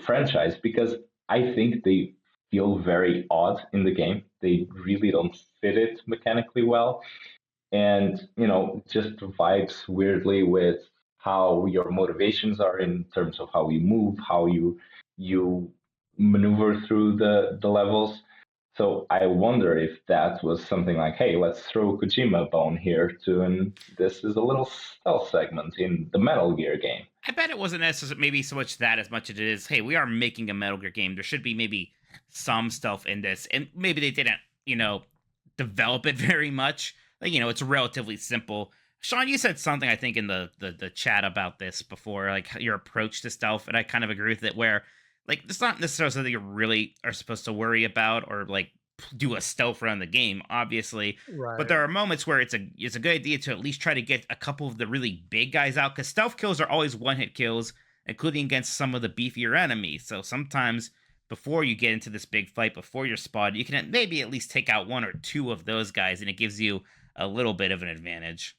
franchise, because I think they feel very odd in the game. They really don't fit it mechanically well, and just vibes weirdly with how your motivations are in terms of how you move, how you maneuver through the levels. So I wonder if that was something like, hey, let's throw Kojima a bone here too, and this is a little stealth segment in the Metal Gear game. I bet it wasn't necessarily maybe so much that as much as it is, hey, we are making a Metal Gear game. There should be maybe some stealth in this, and maybe they didn't, develop it very much. Like, it's relatively simple. Shawn, you said something I think in the chat about this before, like your approach to stealth, and I kind of agree with it. Where like it's not necessarily something you really are supposed to worry about or like do a stealth around the game, obviously. Right. But there are moments where it's a good idea to at least try to get a couple of the really big guys out, because stealth kills are always one-hit kills, including against some of the beefier enemies. So sometimes before you get into this big fight, before you're spotted, you can maybe at least take out 1 or 2 of those guys, and it gives you a little bit of an advantage.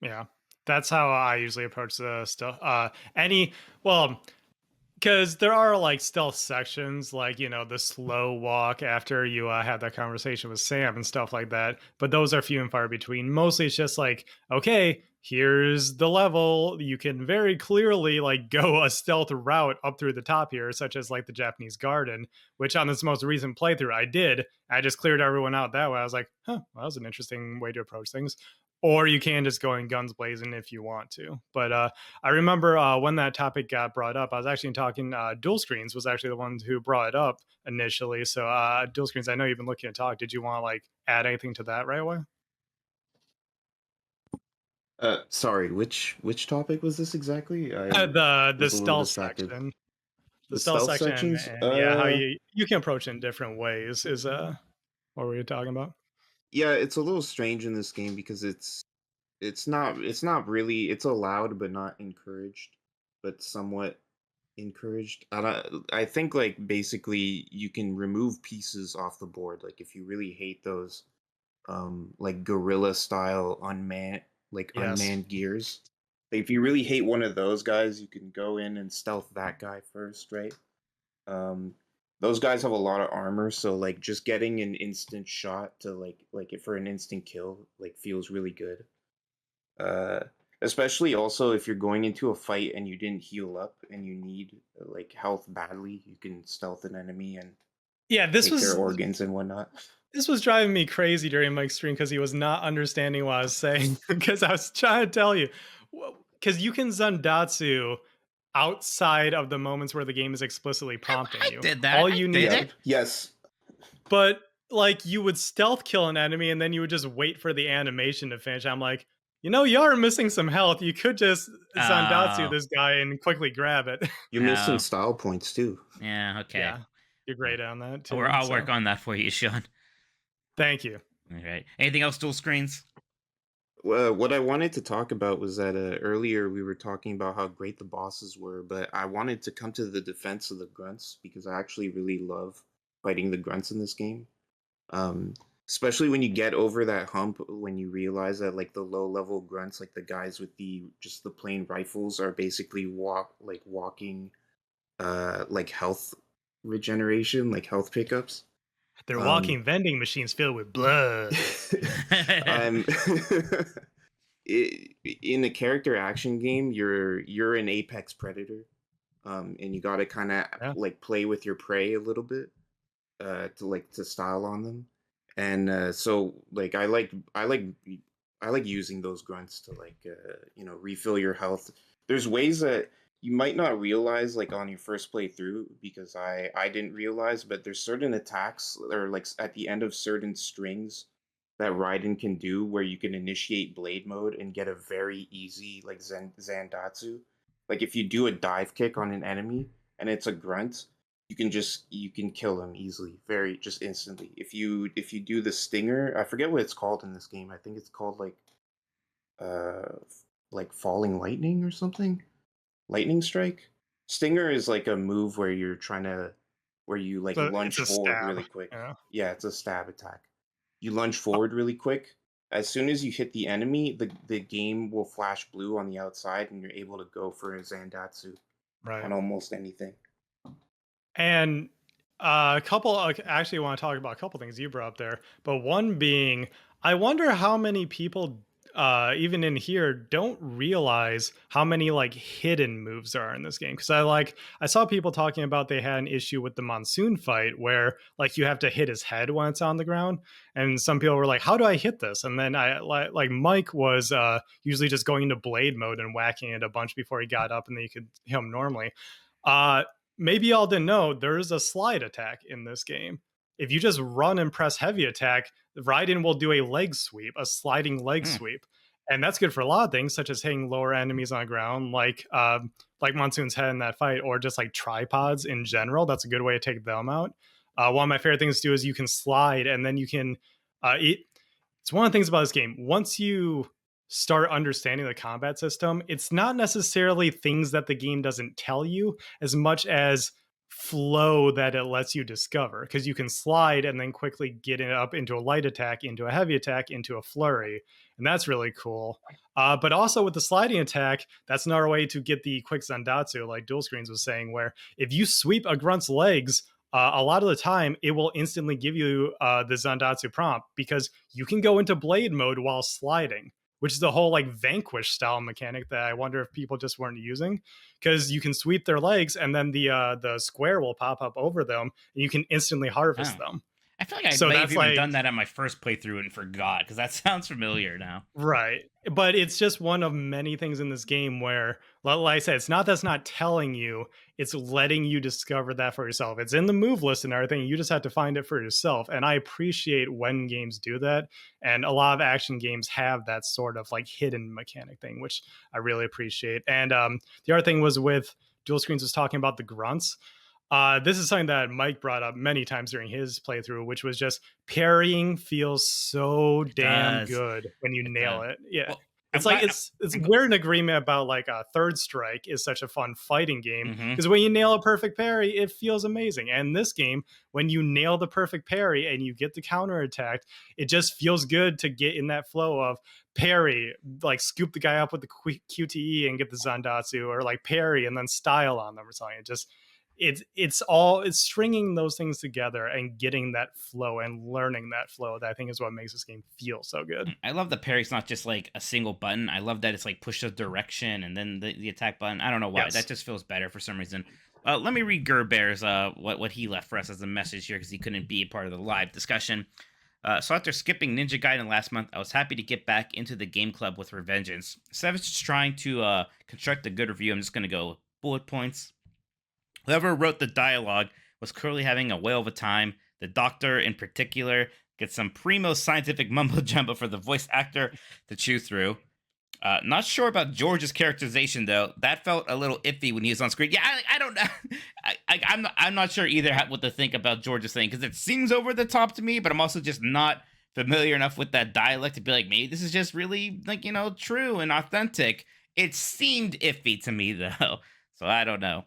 Yeah, that's how I usually approach the stuff. Because there are like stealth sections, like the slow walk after you had that conversation with Sam and stuff like that. But those are few and far between. Mostly, it's just like, okay, here's the level. You can very clearly like go a stealth route up through the top here, such as like the Japanese garden, which on this most recent playthrough I did. I just cleared everyone out that way. I was like, well, that was an interesting way to approach things. Or you can just go in guns blazing if you want to. But I remember when that topic got brought up, I was actually talking, Dual Screens was actually the one who brought it up initially. So Dual Screens, I know you've been looking to talk. Did you want to like add anything to that right away? Sorry, which topic was this exactly? The stealth section. The stealth section, sections? and how you can approach it in different ways is what were you talking about? Yeah, it's a little strange in this game because it's not really, it's allowed but not encouraged, but somewhat encouraged. I think like basically you can remove pieces off the board, like if you really hate those like guerrilla style unmanned gears. Like, if you really hate one of those guys, you can go in and stealth that guy first, right? Those guys have a lot of armor, so like just getting an instant shot to like it for an instant kill like feels really good. Especially also if you're going into a fight and you didn't heal up and you need like health badly, you can stealth an enemy and Yeah, this take their was organs and whatnot. this was driving me crazy during Mike's stream because he was not understanding what I was saying. Because I was trying to tell you, because you can Zandatsu outside of the moments where the game is explicitly prompting I you. did that. All I you did need, it. Yes. but like you would stealth kill an enemy and then you would just wait for the animation to finish. I'm like, you are missing some health. You could just Zandatsu Oh, this guy and quickly grab it. You're missing oh, style points too. yeah. Okay. Yeah, you're Yeah. great on that too. I'll So work on that for you, Shawn. thank you. All right. Anything else? Dual screens. Well, what I wanted to talk about was that earlier we were talking about how great the bosses were, but I wanted to come to the defense of the grunts because I actually really love fighting the grunts in this game. Um, Especially when you get over that hump, when you realize that like the low level grunts, like the guys with the plain rifles, are basically walking like health regeneration, like health pickups. They're walking vending machines filled with blood. um, in a character action game, you're an apex predator, and you got to kind of like play with your prey a little bit, to style on them, and so like I like using those grunts to refill your health. There's ways that you might not realize like on your first playthrough because I didn't realize, but there's certain attacks or like at the end of certain strings that Raiden can do where you can initiate blade mode and get a very easy like Zandatsu. Like if you do a dive kick on an enemy and it's a grunt, you can kill him easily, very just instantly. If you do the stinger, I forget what it's called in this game. I think it's called like falling lightning or something. Lightning strike. Stinger is like a move where you like So lunge it's a forward stab. really quick. Yeah. Yeah, it's a stab attack. You lunge forward really quick. As soon as you hit the enemy, the game will flash blue on the outside, and you're able to go for a Zandatsu Right. on almost anything. And a couple, I actually want to talk about a couple things you brought up there, but one being, I wonder how many people, even in here, don't realize how many like hidden moves there are in this game. Because I saw people talking about they had an issue with the Monsoon Fight where like you have to hit his head when it's on the ground, and some people were like, "How do I hit this?" And then I like Mike was usually just going into blade mode and whacking it a bunch before he got up, and then you could hit him normally. Maybe y'all didn't know there is a slide attack in this game. If you just run and press heavy attack, Raiden will do a leg sweep, a sliding leg sweep. And that's good for a lot of things, such as hitting lower enemies on the ground, like Monsoon's head in that fight, or just like tripods in general. That's a good way to take them out. One of my favorite things to do is you can slide, and then you can it's one of the things about this game. Once you start understanding the combat system, it's not necessarily things that the game doesn't tell you as much as flow that it lets you discover, because you can slide and then quickly get it up into a light attack, into a heavy attack, into a flurry, and that's really cool. But also with the sliding attack, that's another way to get the quick Zandatsu, like Dual Screens was saying, where if you sweep a grunt's legs, a lot of the time it will instantly give you the Zandatsu prompt, because you can go into blade mode while sliding, which is the whole like Vanquish style mechanic that I wonder if people just weren't using, because you can sweep their legs and then the square will pop up over them and you can instantly harvest them. I feel like I may have even done that on my first playthrough and forgot, because that sounds familiar now. Right. But it's just one of many things in this game where, like I said, it's not that's not telling you, it's letting you discover that for yourself. It's in the move list and everything. You just have to find it for yourself. And I appreciate when games do that. And a lot of action games have that sort of like hidden mechanic thing, which I really appreciate. And the other thing was with Dual Screens was talking about the grunts. This is something that Mike brought up many times during his playthrough, which was just parrying feels so damn good when you nail it. Yeah. Well, it's we're in agreement about like a Third Strike is such a fun fighting game, because when you nail a perfect parry, it feels amazing. And this game, when you nail the perfect parry and you get the counter attack, it just feels good to get in that flow of parry, like scoop the guy up with the QTE and get the Zandatsu, or like parry and then style on them or something. It just it's stringing those things together and getting that flow and learning that flow that I think is what makes this game feel so good. I love the parry's not just like a single button. I love that it's like push the direction and then the attack button. I don't know why. Yes. That just feels better for some reason. Let me read Gerbear's what he left for us as a message here because he couldn't be a part of the live discussion. So after skipping Ninja Gaiden last month, I was happy to get back into the game club with Revengeance. Instead of just trying to construct a good review, I'm just going to go bullet points. Whoever wrote the dialogue was clearly having a whale of a time. The doctor, in particular, gets some primo scientific mumbo jumbo for the voice actor to chew through. Not sure about George's characterization though. That felt a little iffy when he was on screen. Yeah, I don't know. I'm not sure either what to think about George's thing because it seems over the top to me, but I'm also just not familiar enough with that dialect to be like, maybe this is just really like true and authentic. It seemed iffy to me though, so I don't know.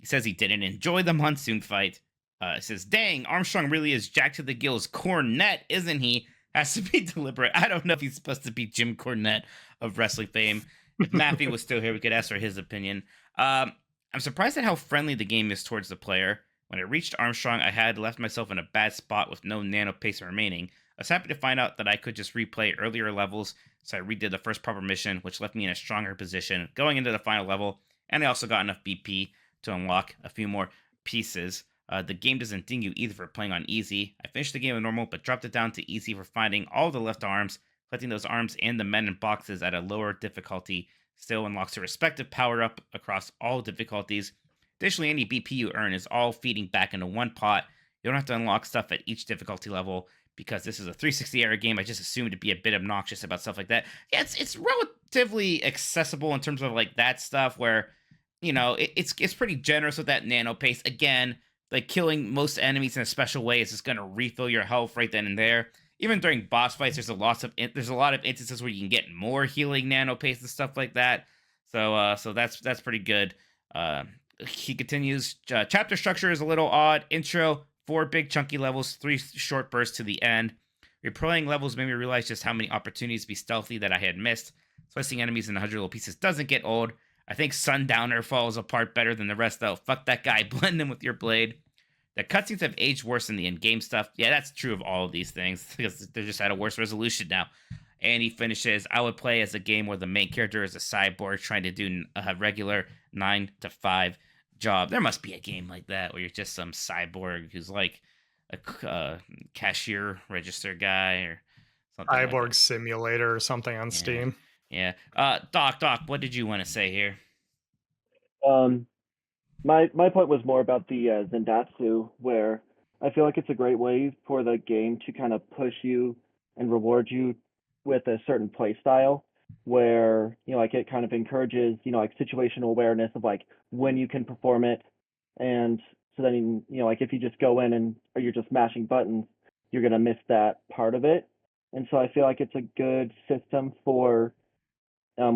He says he didn't enjoy the Monsoon Fight. He says, "Dang, Armstrong really is Jack to the Gills Cornette, isn't he?" Has to be deliberate. I don't know if he's supposed to be Jim Cornette of wrestling fame. If Maffey was still here, we could ask for his opinion. I'm surprised at how friendly the game is towards the player. When I reached Armstrong, I had left myself in a bad spot with no nano pace remaining. I was happy to find out that I could just replay earlier levels, so I redid the first proper mission, which left me in a stronger position going into the final level, and I also got enough BP to unlock a few more pieces. The game doesn't ding you either for playing on easy. I finished the game on normal, but dropped it down to easy for finding all the left arms. Collecting those arms and the men in boxes at a lower difficulty still unlocks a respective power-up across all difficulties. Additionally, any BP you earn is all feeding back into one pot. You don't have to unlock stuff at each difficulty level because this is a 360 era game. I just assumed it'd be a bit obnoxious about stuff like that. Yeah, it's relatively accessible in terms of like that stuff where, it's pretty generous with that nano pace. Again, like killing most enemies in a special way is just going to refill your health right then and there. Even during boss fights, there's a lot of instances where you can get more healing nano paste and stuff like that. So that's pretty good. He continues. Chapter structure is a little odd. Intro, 4 big chunky levels, 3 short bursts to the end. Replaying levels made me realize just how many opportunities to be stealthy that I had missed. Slicing enemies in 100 little pieces doesn't get old. I think Sundowner falls apart better than the rest, though. Fuck that guy. Blend him with your blade. The cutscenes have aged worse than the in-game stuff. Yeah, that's true of all of these things because they're just at a worse resolution now. And he finishes, I would play as a game where the main character is a cyborg trying to do a regular 9 to 5 job. There must be a game like that where you're just some cyborg who's like a cashier register guy or something. Cyborg like Simulator or something on Steam. Yeah. Doc, what did you want to say here? My point was more about the Zendatsu, where I feel like it's a great way for the game to kind of push you and reward you with a certain play style, where like it kind of encourages like situational awareness of like when you can perform it, and so then like if you just go in and or you're just mashing buttons, you're gonna miss that part of it, and so I feel like it's a good system for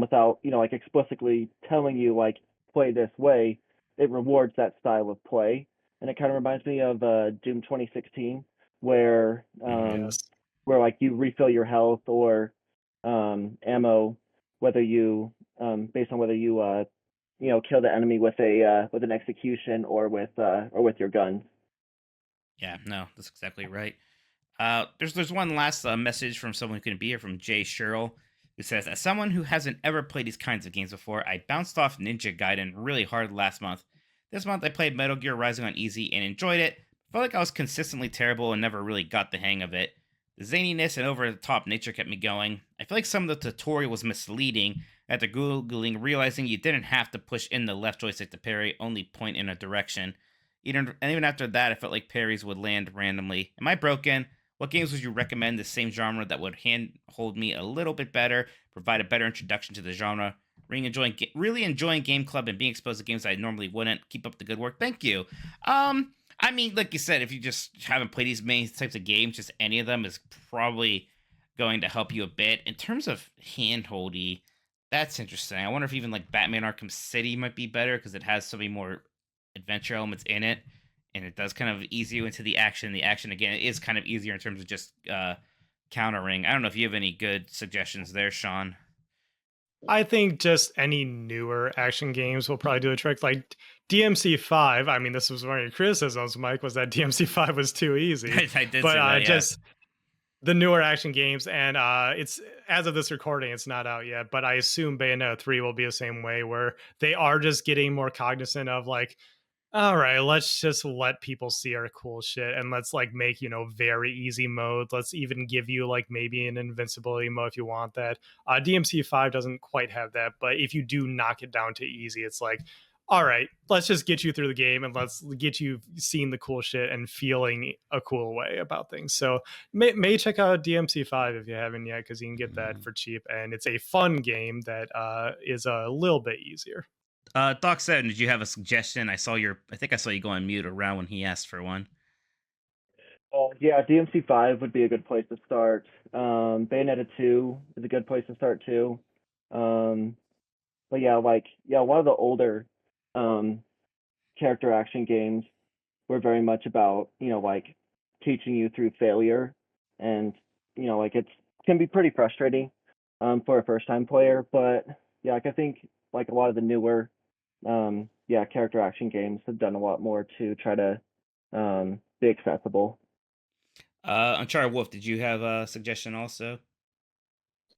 without like explicitly telling you like play this way, it rewards that style of play, and it kind of reminds me of Doom 2016, where Yes. where like you refill your health or ammo, whether you based on whether you kill the enemy with an execution or with your guns. Yeah, no, that's exactly right. There's one last message from someone who couldn't be here, from Jay Sherrill, who says, as someone who hasn't ever played these kinds of games before, I bounced off Ninja Gaiden really hard last month. This month I played Metal Gear Rising on easy and enjoyed it. Felt like I was consistently terrible and never really got the hang of it. The zaniness and over-the-top nature kept me going. I feel like some of the tutorial was misleading. After Googling, realizing you didn't have to push in the left joystick to parry, only point in a direction. And even after that, I felt like parries would land randomly. Am I broken? What games would you recommend the same genre that would handhold me a little bit better, provide a better introduction to the genre? Really enjoying Game Club and being exposed to games I normally wouldn't. Keep up the good work. Thank you. I mean, like you said, if you just haven't played these many types of games, just any of them is probably going to help you a bit. In terms of handholdy, that's interesting. I wonder if even like Batman Arkham City might be better because it has so many more adventure elements in it, and it does kind of ease you into the action. The action, again, is kind of easier in terms of just countering. I don't know if you have any good suggestions there, Shawn. I think just any newer action games will probably do the trick. Like DMC5, I mean, this was one of your criticisms, Mike, was that DMC5 was too easy. I did But say that, yeah. the newer action games, and it's as of this recording, it's not out yet, but I assume Bayonetta 3 will be the same way, where they are just getting more cognizant of like, all right, let's just let people see our cool shit and let's like make, very easy modes. Let's even give you like maybe an invincibility mode if you want that. DMC5 doesn't quite have that, but if you do knock it down to easy, it's like, all right, let's just get you through the game and let's get you seeing the cool shit and feeling a cool way about things. So may check out DMC5 if you haven't yet, because you can get that for cheap, and it's a fun game that is a little bit easier. Doc said, did you have a suggestion? I think I saw you go on mute around when he asked for one. Yeah, DMC5 would be a good place to start. Bayonetta 2 is a good place to start too. But yeah, a lot of the older character action games were very much about, like teaching you through failure, and it can be pretty frustrating for a first time player. But yeah, I think like a lot of the newer character action games have done a lot more to try to be accessible. Uncharted Wolf, did you have a suggestion also?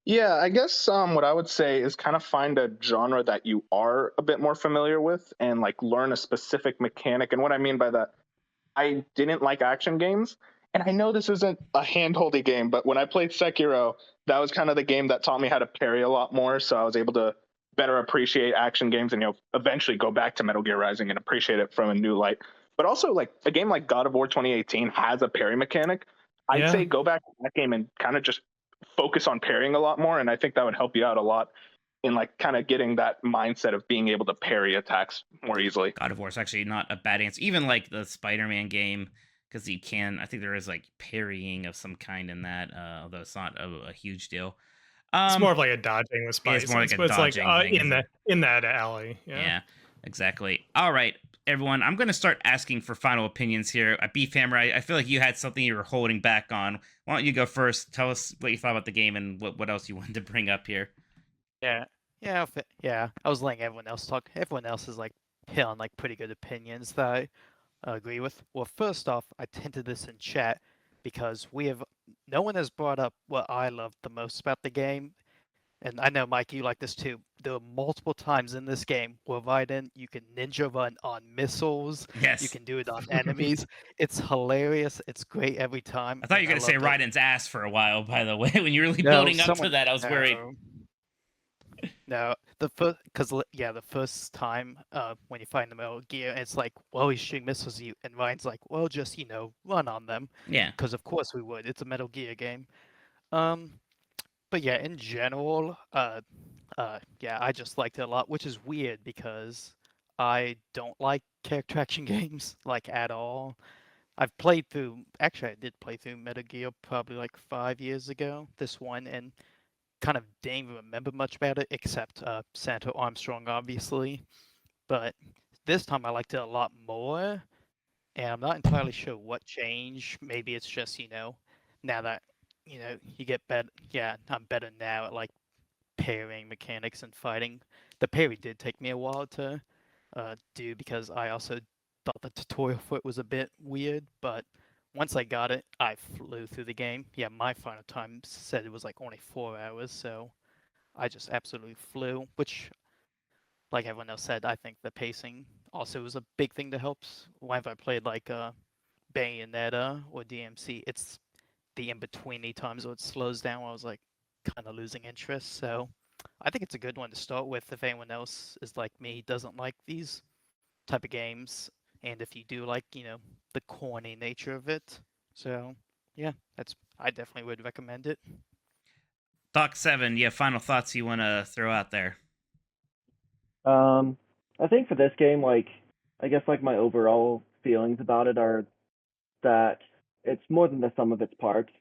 Yeah, I guess what I would say is kind of find a genre that you are a bit more familiar with and like learn a specific mechanic. And what I mean by that, I didn't like action games. And I know this isn't a handholdy game, but when I played Sekiro, that was kind of the game that taught me how to parry a lot more. So I was able to better appreciate action games and eventually go back to Metal Gear Rising and appreciate it from a new light. But also like a game like God of War 2018 has a parry mechanic. I'd say go back to that game and kind of just focus on parrying a lot more, and I think that would help you out a lot in like kind of getting that mindset of being able to parry attacks more easily. God of War is actually not a bad answer. Even like the Spider-Man game, because I think there is like parrying of some kind in that, although it's not a huge deal. It's more of like a dodging with spice. It's more like a but it's like dodging thing, in that alley. Yeah, exactly. All right, everyone. I'm going to start asking for final opinions here. Beef Hammer, I feel like you had something you were holding back on. Why don't you go first? Tell us what you thought about the game and what else you wanted to bring up here. Yeah. I was letting everyone else talk. Everyone else is like hitting like pretty good opinions that I agree with. Well, first off, I tinted this in chat because no one has brought up what I loved the most about the game, and I know Mike, you like this too. There are multiple times in this game where Raiden, you can ninja run on missiles. Yes, you can do it on enemies. It's hilarious. It's great every time. I thought you were going to say Raiden's ass for a while. By the way, when you were really building up to that, I was worried. No, the first time when you find the Metal Gear, it's like, well, he's shooting missiles at you, and Ryan's like, well, just run on them. Yeah. Because of course we would. It's a Metal Gear game. But yeah, in general, I just liked it a lot, which is weird because I don't like character action games like at all. I did play through Metal Gear probably like 5 years ago. This one, and kind of didn't even remember much about it except Senator Armstrong, obviously. But this time I liked it a lot more, and I'm not entirely sure what changed. Maybe it's just now that you get better. Yeah, I'm better now at like parrying mechanics and fighting. The parry did take me a while to do because I also thought the tutorial for it was a bit weird, but once I got it, I flew through the game. Yeah, my final time said it was like only 4 hours, so I just absolutely flew, which, like everyone else said, I think the pacing also was a big thing that helps. Whenever I played like Bayonetta or DMC, it's the in-betweeny times where it slows down where I was like kind of losing interest, so I think it's a good one to start with if anyone else is like me, doesn't like these type of games, and if you do like, the corny nature of it. So yeah, I definitely would recommend it. Doc 7, you have final thoughts you want to throw out there? I think for this game, I guess my overall feelings about it are that it's more than the sum of its parts.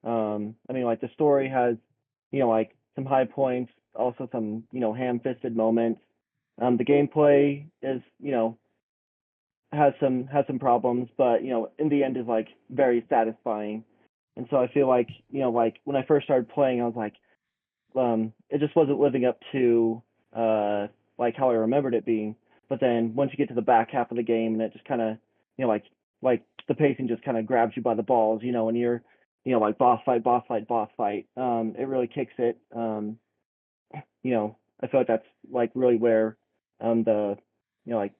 I mean, the story has, some high points, also some, ham-fisted moments. The gameplay is, has some problems, but in the end is very satisfying. And so I feel when I first started playing, I was like, it just wasn't living up to how I remembered it being. But then once you get to the back half of the game, and it just kind of the pacing just kind of grabs you by the balls, and you're like boss fight, boss fight, boss fight. It really kicks it. I feel like that's like really where the like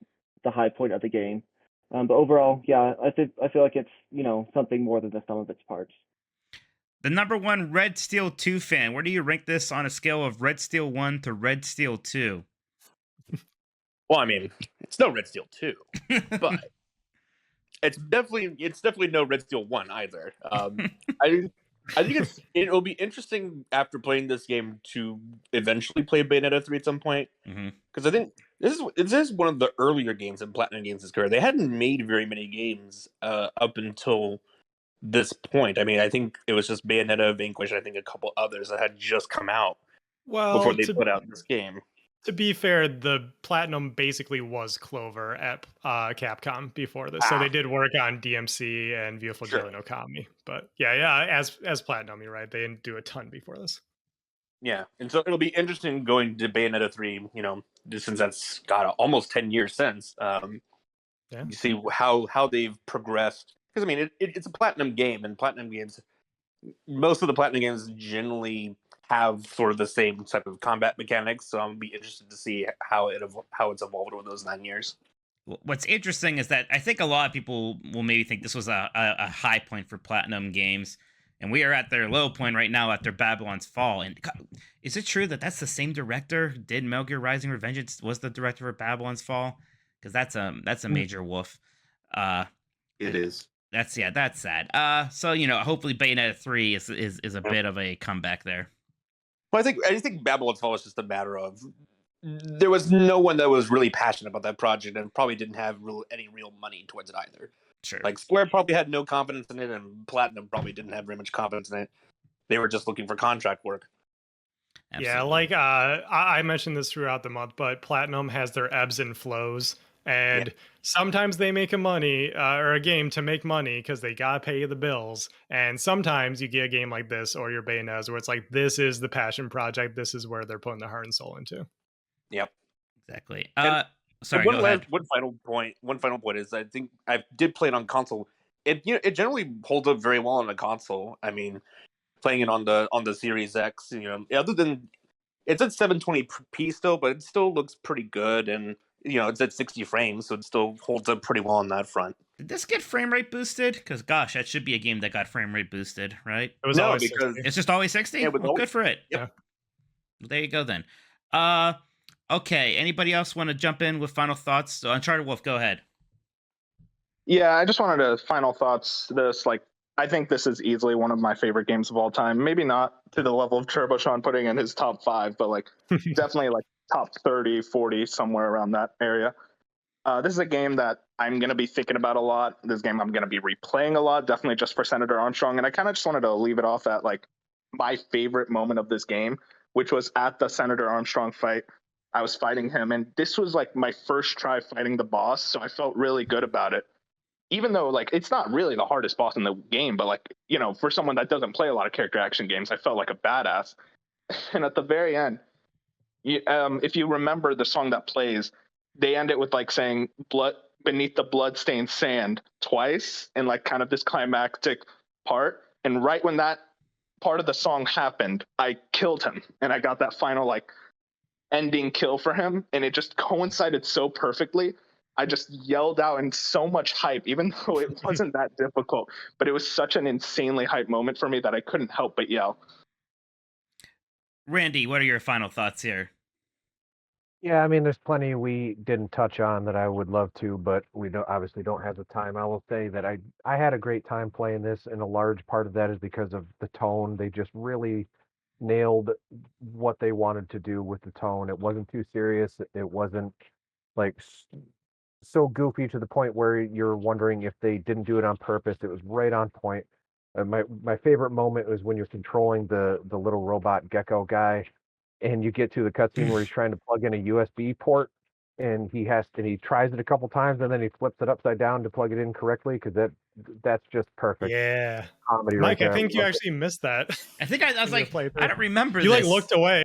the high point of the game. But overall, yeah, I feel like it's something more than the sum of its parts. The number one Red Steel 2 fan, where do you rank this on a scale of Red Steel 1 to Red Steel 2? Well, I mean, it's no Red Steel 2, but it's definitely no Red Steel 1 either. I think it'll be interesting after playing this game to eventually play Bayonetta 3 at some point, because I think this is one of the earlier games in Platinum Games' career. They hadn't made very many games up until this point. I mean, I think it was just Bayonetta, Vanquish, and I think a couple others that had just come out before they put out this game. To be fair, the Platinum basically was Clover at Capcom before this, so they did work on DMC and Beautiful Joe and Okami. But yeah, as Platinum, you're right, they didn't do a ton before this. Yeah, and so it'll be interesting going to Bayonetta 3, since that's got almost 10 years since. You see how they've progressed. Because, I mean, it's a Platinum game, and Platinum games, most of the Platinum games generally have sort of the same type of combat mechanics, so I'm be interested to see how it's evolved over those 9 years. What's interesting is that I think a lot of people will maybe think this was a high point for Platinum games, and we are at their low point right now after Babylon's Fall. And is it true that that's the same director who did Metal Gear Rising: Revengeance was the director for Babylon's Fall? Because that's a major woof. It is. That's sad. So hopefully Bayonetta 3 is a bit of a comeback there. Well, I think Babylon's Fall is just a matter of there was no one that was really passionate about that project and probably didn't have any real money towards it either. Sure. Like Square probably had no confidence in it, and Platinum probably didn't have very much confidence in it. They were just looking for contract work. Absolutely. Yeah, like I mentioned this throughout the month, but Platinum has their ebbs and flows. And sometimes they make a game to make money because they gotta pay the bills. And sometimes you get a game like this or your Bayonettas where it's like, this is the passion project. This is where they're putting their heart and soul into. Yep. Exactly. Sorry, go ahead. One final point is I think I did play it on console. It generally holds up very well on the console. I mean, playing it on the Series X, other than it's at 720p still, but it still looks pretty good, and it's at 60 frames, so it still holds up pretty well on that front. Did this get frame rate boosted? Because gosh, that should be a game that got frame rate boosted, right? It was always 60. It's just always 60. Yeah, well, good for it. Yep. Yeah. Well, there you go then. Okay. Anybody else want to jump in with final thoughts? So Uncharted Wolf, go ahead. Yeah, I just wanted to final thoughts. I think this is easily one of my favorite games of all time. Maybe not to the level of Turbo Shawn putting in his top 5, but definitely top 30, 40, somewhere around that area. This is a game that I'm going to be thinking about a lot. This game I'm going to be replaying a lot, definitely just for Senator Armstrong. And I kind of just wanted to leave it off at my favorite moment of this game, which was at the Senator Armstrong fight. I was fighting him, and this was my first try fighting the boss, so I felt really good about it. Even though it's not really the hardest boss in the game, but for someone that doesn't play a lot of character action games, I felt like a badass. And at the very end, if you remember the song that plays, they end it with saying "blood beneath the bloodstained sand" twice in kind of this climactic part. And right when that part of the song happened, I killed him, and I got that final ending kill for him, and it just coincided so perfectly. I just yelled out in so much hype, even though it wasn't that difficult. But it was such an insanely hype moment for me that I couldn't help but yell. Randy, what are your final thoughts here? Yeah, I mean, there's plenty we didn't touch on that I would love to, but we obviously don't have the time. I will say that I had a great time playing this, and a large part of that is because of the tone. They just really nailed what they wanted to do with the tone. It wasn't too serious. It wasn't so goofy to the point where you're wondering if they didn't do it on purpose. It was right on point. My favorite moment was when you're controlling the little robot gecko guy, and you get to the cutscene where he's trying to plug in a USB port, and he tries it a couple times, and then he flips it upside down to plug it in correctly, because that's just perfect. Yeah, comedy Mike, right there. I think you actually missed that. I think I was I don't remember. You this. looked away.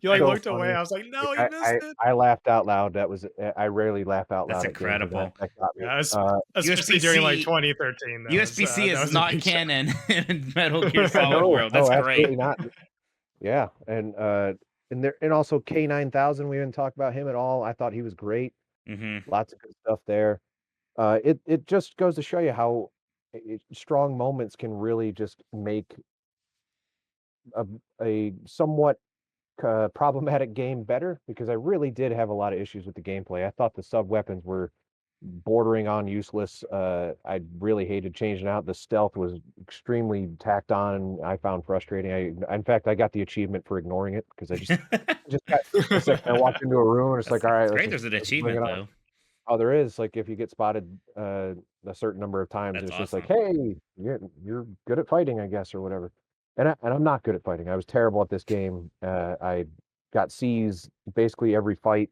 You like So looked away. funny. I was like, no, Like, he missed it. I laughed out loud. That was I rarely laugh out That's loud at games, and incredible. that got me. Yeah, especially during like 2013. USB-C that is was a not big shock. canon in Metal Gear Solid No, world. That's no, great. absolutely not. Yeah, and also K9000. We didn't talk about him at all. I thought he was great. Lots of good stuff there. It just goes to show you how strong moments can really just make a somewhat problematic game better, because I really did have a lot of issues with the gameplay. I thought the sub weapons were bordering on useless. I really hated changing out. The stealth was extremely tacked on, and I found frustrating. In fact, I got the achievement for ignoring it, because I just got a second. I walked into a room and it's like, all right, It's let's great. just There's an bring achievement it on. though. Oh, there is. Like, if you get spotted a certain number of times, That's it's just like, awesome. hey, you're good at fighting, I guess, or whatever. And I'm not good at fighting. I was terrible at this game. I got C's basically every fight.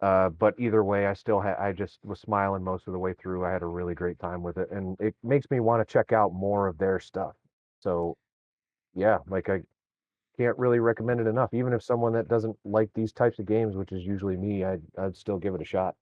But either way, I just was smiling most of the way through. I had a really great time with it, and it makes me want to check out more of their stuff. So yeah, like, I can't really recommend it enough. Even if someone that doesn't like these types of games, which is usually me, I'd still give it a shot.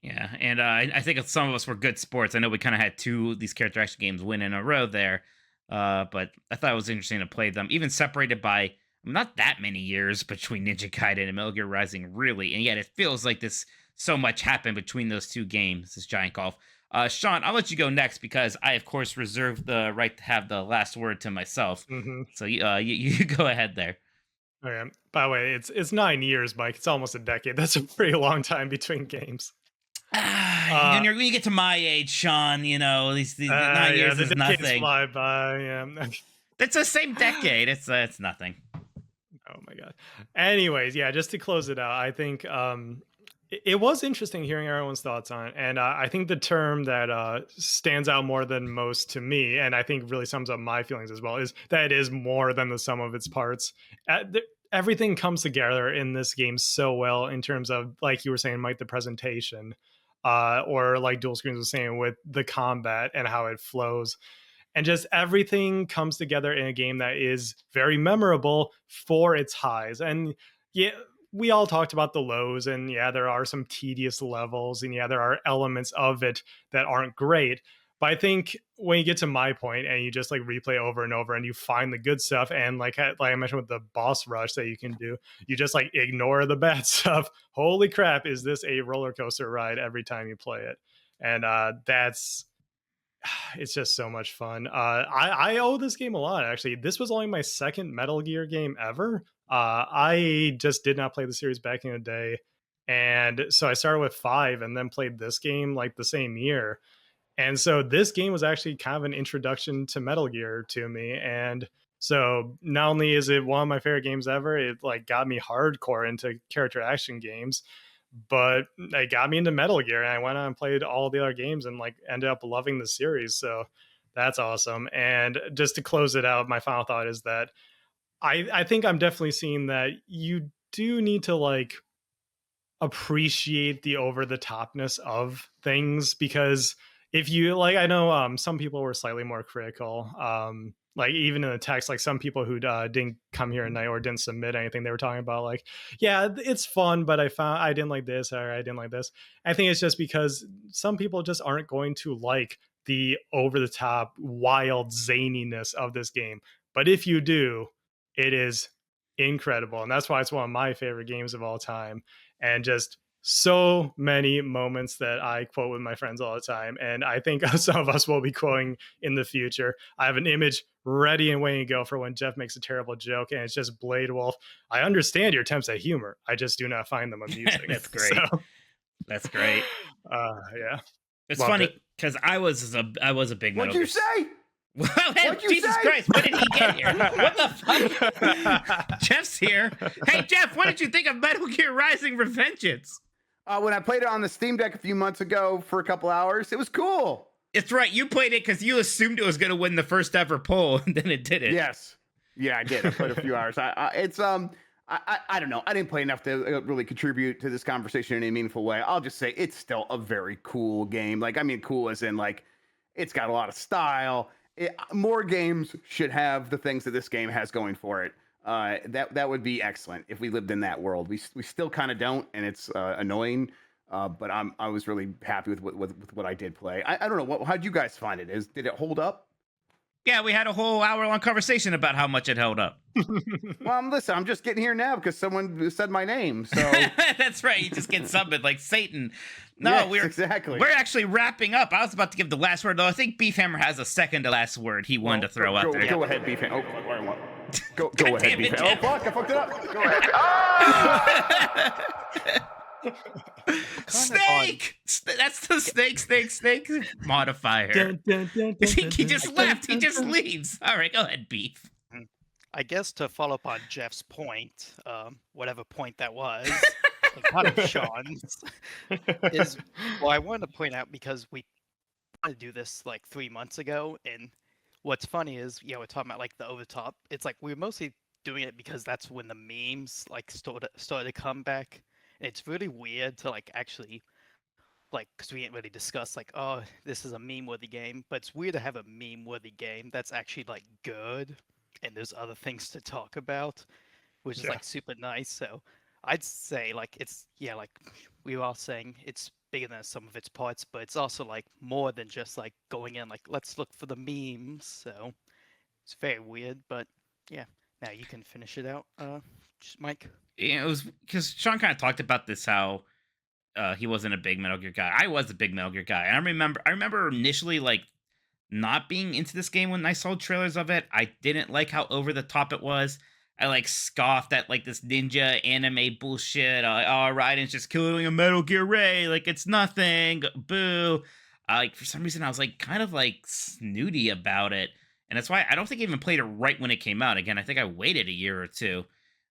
Yeah, and I think some of us were good sports. I know we kind of had two of these character action games win in a row there, but I thought it was interesting to play them, even separated by not that many years between Ninja Gaiden and Metal Gear Rising, really, and yet it feels like this so much happened between those two games. This giant golf. Shawn, I'll let you go next because I, of course, reserve the right to have the last word to myself. So you go ahead there. Okay. By the way, it's 9 years, Mike. It's almost a decade. That's a pretty long time between games. When you get to my age, Shawn, these 9 years the is decades nothing. fly by. Yeah. It's the same decade. It's nothing. Oh my god. Anyways, yeah, just to close it out, I think it was interesting hearing everyone's thoughts on it, and I think the term that stands out more than most to me, and I think really sums up my feelings as well, is that it is more than the sum of its parts. Everything comes together in this game so well in terms of, like you were saying, Mike, the presentation, or like Dual Screens was saying with the combat and how it flows. And just everything comes together in a game that is very memorable for its highs. And yeah, we all talked about the lows, and yeah, there are some tedious levels, and yeah, there are elements of it that aren't great. But I think when you get to my point and you just like replay over and over and you find the good stuff, and like I mentioned with the boss rush that you can do, you just like ignore the bad stuff. Holy crap, is this a roller coaster ride every time you play it? And it's just so much fun. I owe this game a lot, actually. This was only my second Metal Gear game ever. I just did not play the series back in the day. And so I started with 5 and then played this game like the same year. And so this game was actually kind of an introduction to Metal Gear to me. And so not only is it one of my favorite games ever, it like got me hardcore into character action games, but it got me into Metal Gear, and I went on and played all the other games and like ended up loving the series. So that's awesome. And just to close it out, my final thought is that I think I'm definitely seeing that you do need to like appreciate the over the topness of things, because if you like, I know some people were slightly more critical, like even in the text, like some people who didn't come here tonight or didn't submit anything, they were talking about like, yeah, it's fun, but I didn't like this, or I didn't like this. I think it's just because some people just aren't going to like the over the top wild zaniness of this game, but if you do, it is incredible, and that's why it's one of my favorite games of all time. And just so many moments that I quote with my friends all the time. And I think some of us will be quoting in the future. I have an image ready and waiting to go for when Jeff makes a terrible joke and it's just Blade Wolf. I understand your attempts at humor. I just do not find them amusing. That's great. So, that's great. Yeah. It's Loved funny because I was a big What'd you say? Well, hey, Jesus Christ, when did he get here? What the fuck? Jeff's here. Hey, Jeff, what did you think of Metal Gear Rising Revengeance? When I played it on the Steam Deck a few months ago for a couple hours, it was cool. It's right. You played it because you assumed it was going to win the first ever poll, and then it didn't. Yes. Yeah, I did. I played a few hours. I don't know. I didn't play enough to really contribute to this conversation in a meaningful way. I'll just say it's still a very cool game. Like, I mean, cool as in, like, it's got a lot of style. More games should have the things that this game has going for it. That would be excellent if we lived in that world. We still kind of don't, and it's annoying. But I was really happy with what I did play. I don't know, how'd you guys find it? Did it hold up? Yeah, we had a whole hour-long conversation about how much it held up. Well, listen, I'm just getting here now because someone said my name. So That's right. You just get summoned like Satan. No, yes, exactly. We're actually wrapping up. I was about to give the last word, though. I think Beefhammer has a second to last word he wanted to throw out there. Go ahead, Beefhammer. Go ahead, Beefhammer. Oh, fuck, I fucked it up. Go ahead. Snake! That's the snake modifier. He just left. He just leaves. All right, go ahead, Beef. I guess to follow up on Jeff's point, whatever point that was, and kind of Shawn's, is I wanted to point out because we wanted to do this like 3 months ago, and what's funny is, we're talking about like the overtop. It's like we were mostly doing it because that's when the memes like started to come back. And it's really weird to like actually because we didn't really discuss like, oh, this is a meme-worthy game, but it's weird to have a meme-worthy game that's actually like good, and there's other things to talk about, which is like super nice. So I'd say like it's like we were all saying, it's bigger than some of its parts, but it's also like more than just like going in like let's look for the memes. So it's very weird, but yeah. Now you can finish it out, Mike. It was because Shawn kind of talked about this, how he wasn't a big Metal Gear guy. I was a big Metal Gear guy, and I remember initially like not being into this game when I saw trailers of it. I didn't like how over the top it was. I like scoffed at like this ninja anime bullshit. Raiden's just killing a Metal Gear Ray, like it's nothing. Boo. Like for some reason I was like kind of like snooty about it. And that's why I don't think I even played it right when it came out. Again, I think I waited a year or two.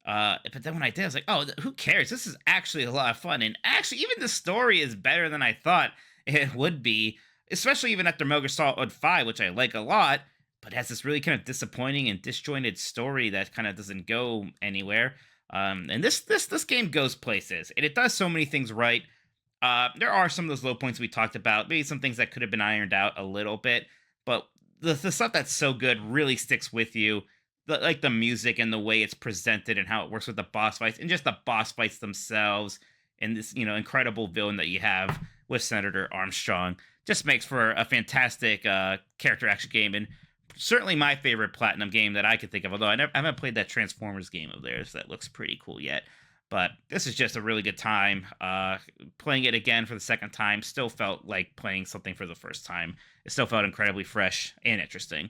But then when I did, I was like, oh, who cares? This is actually a lot of fun. And actually, even the story is better than I thought it would be, especially even after Metal Gear Solid 5, which I like a lot, but has this really kind of disappointing and disjointed story that kind of doesn't go anywhere. And this game goes places, and it does so many things right. There are some of those low points we talked about, maybe some things that could have been ironed out a little bit, but the stuff that's so good really sticks with you. Like the music and the way it's presented and how it works with the boss fights and just the boss fights themselves and this, incredible villain that you have with Senator Armstrong just makes for a fantastic character action game, and certainly my favorite Platinum game that I could think of, although I haven't played that Transformers game of theirs that looks pretty cool yet. But this is just a really good time. Playing it again for the second time still felt like playing something for the first time. It still felt incredibly fresh and interesting.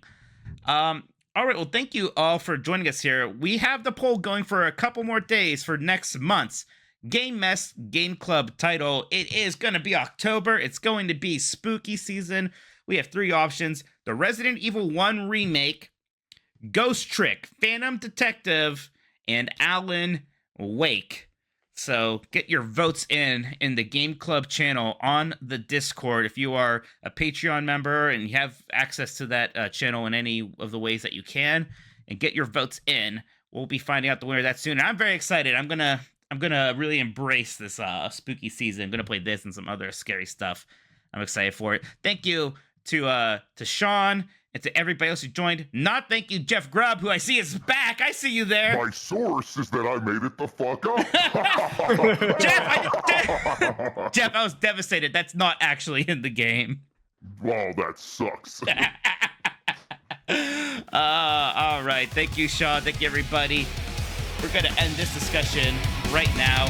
All right, well, thank you all for joining us here. We have the poll going for a couple more days for next month's Game Mess Game Club title. It is going to be October. It's going to be spooky season. We have 3 options: the Resident Evil 1 remake, Ghost Trick, Phantom Detective, and Alan Wake. So get your votes in the Game Club channel on the Discord. If you are a Patreon member and you have access to that channel in any of the ways that you can, and get your votes in, we'll be finding out the winner that soon. And I'm very excited. I'm gonna really embrace this spooky season. I'm gonna play this and some other scary stuff. I'm excited for it. Thank you to Shawn and to everybody else who joined. Not thank you, Jeff Grubb, who I see is back. I see you there. My source is that I made it the fuck up. Jeff, I was devastated. That's not actually in the game. Wow, that sucks. All right. Thank you, Shawn. Thank you, everybody. We're going to end this discussion right now.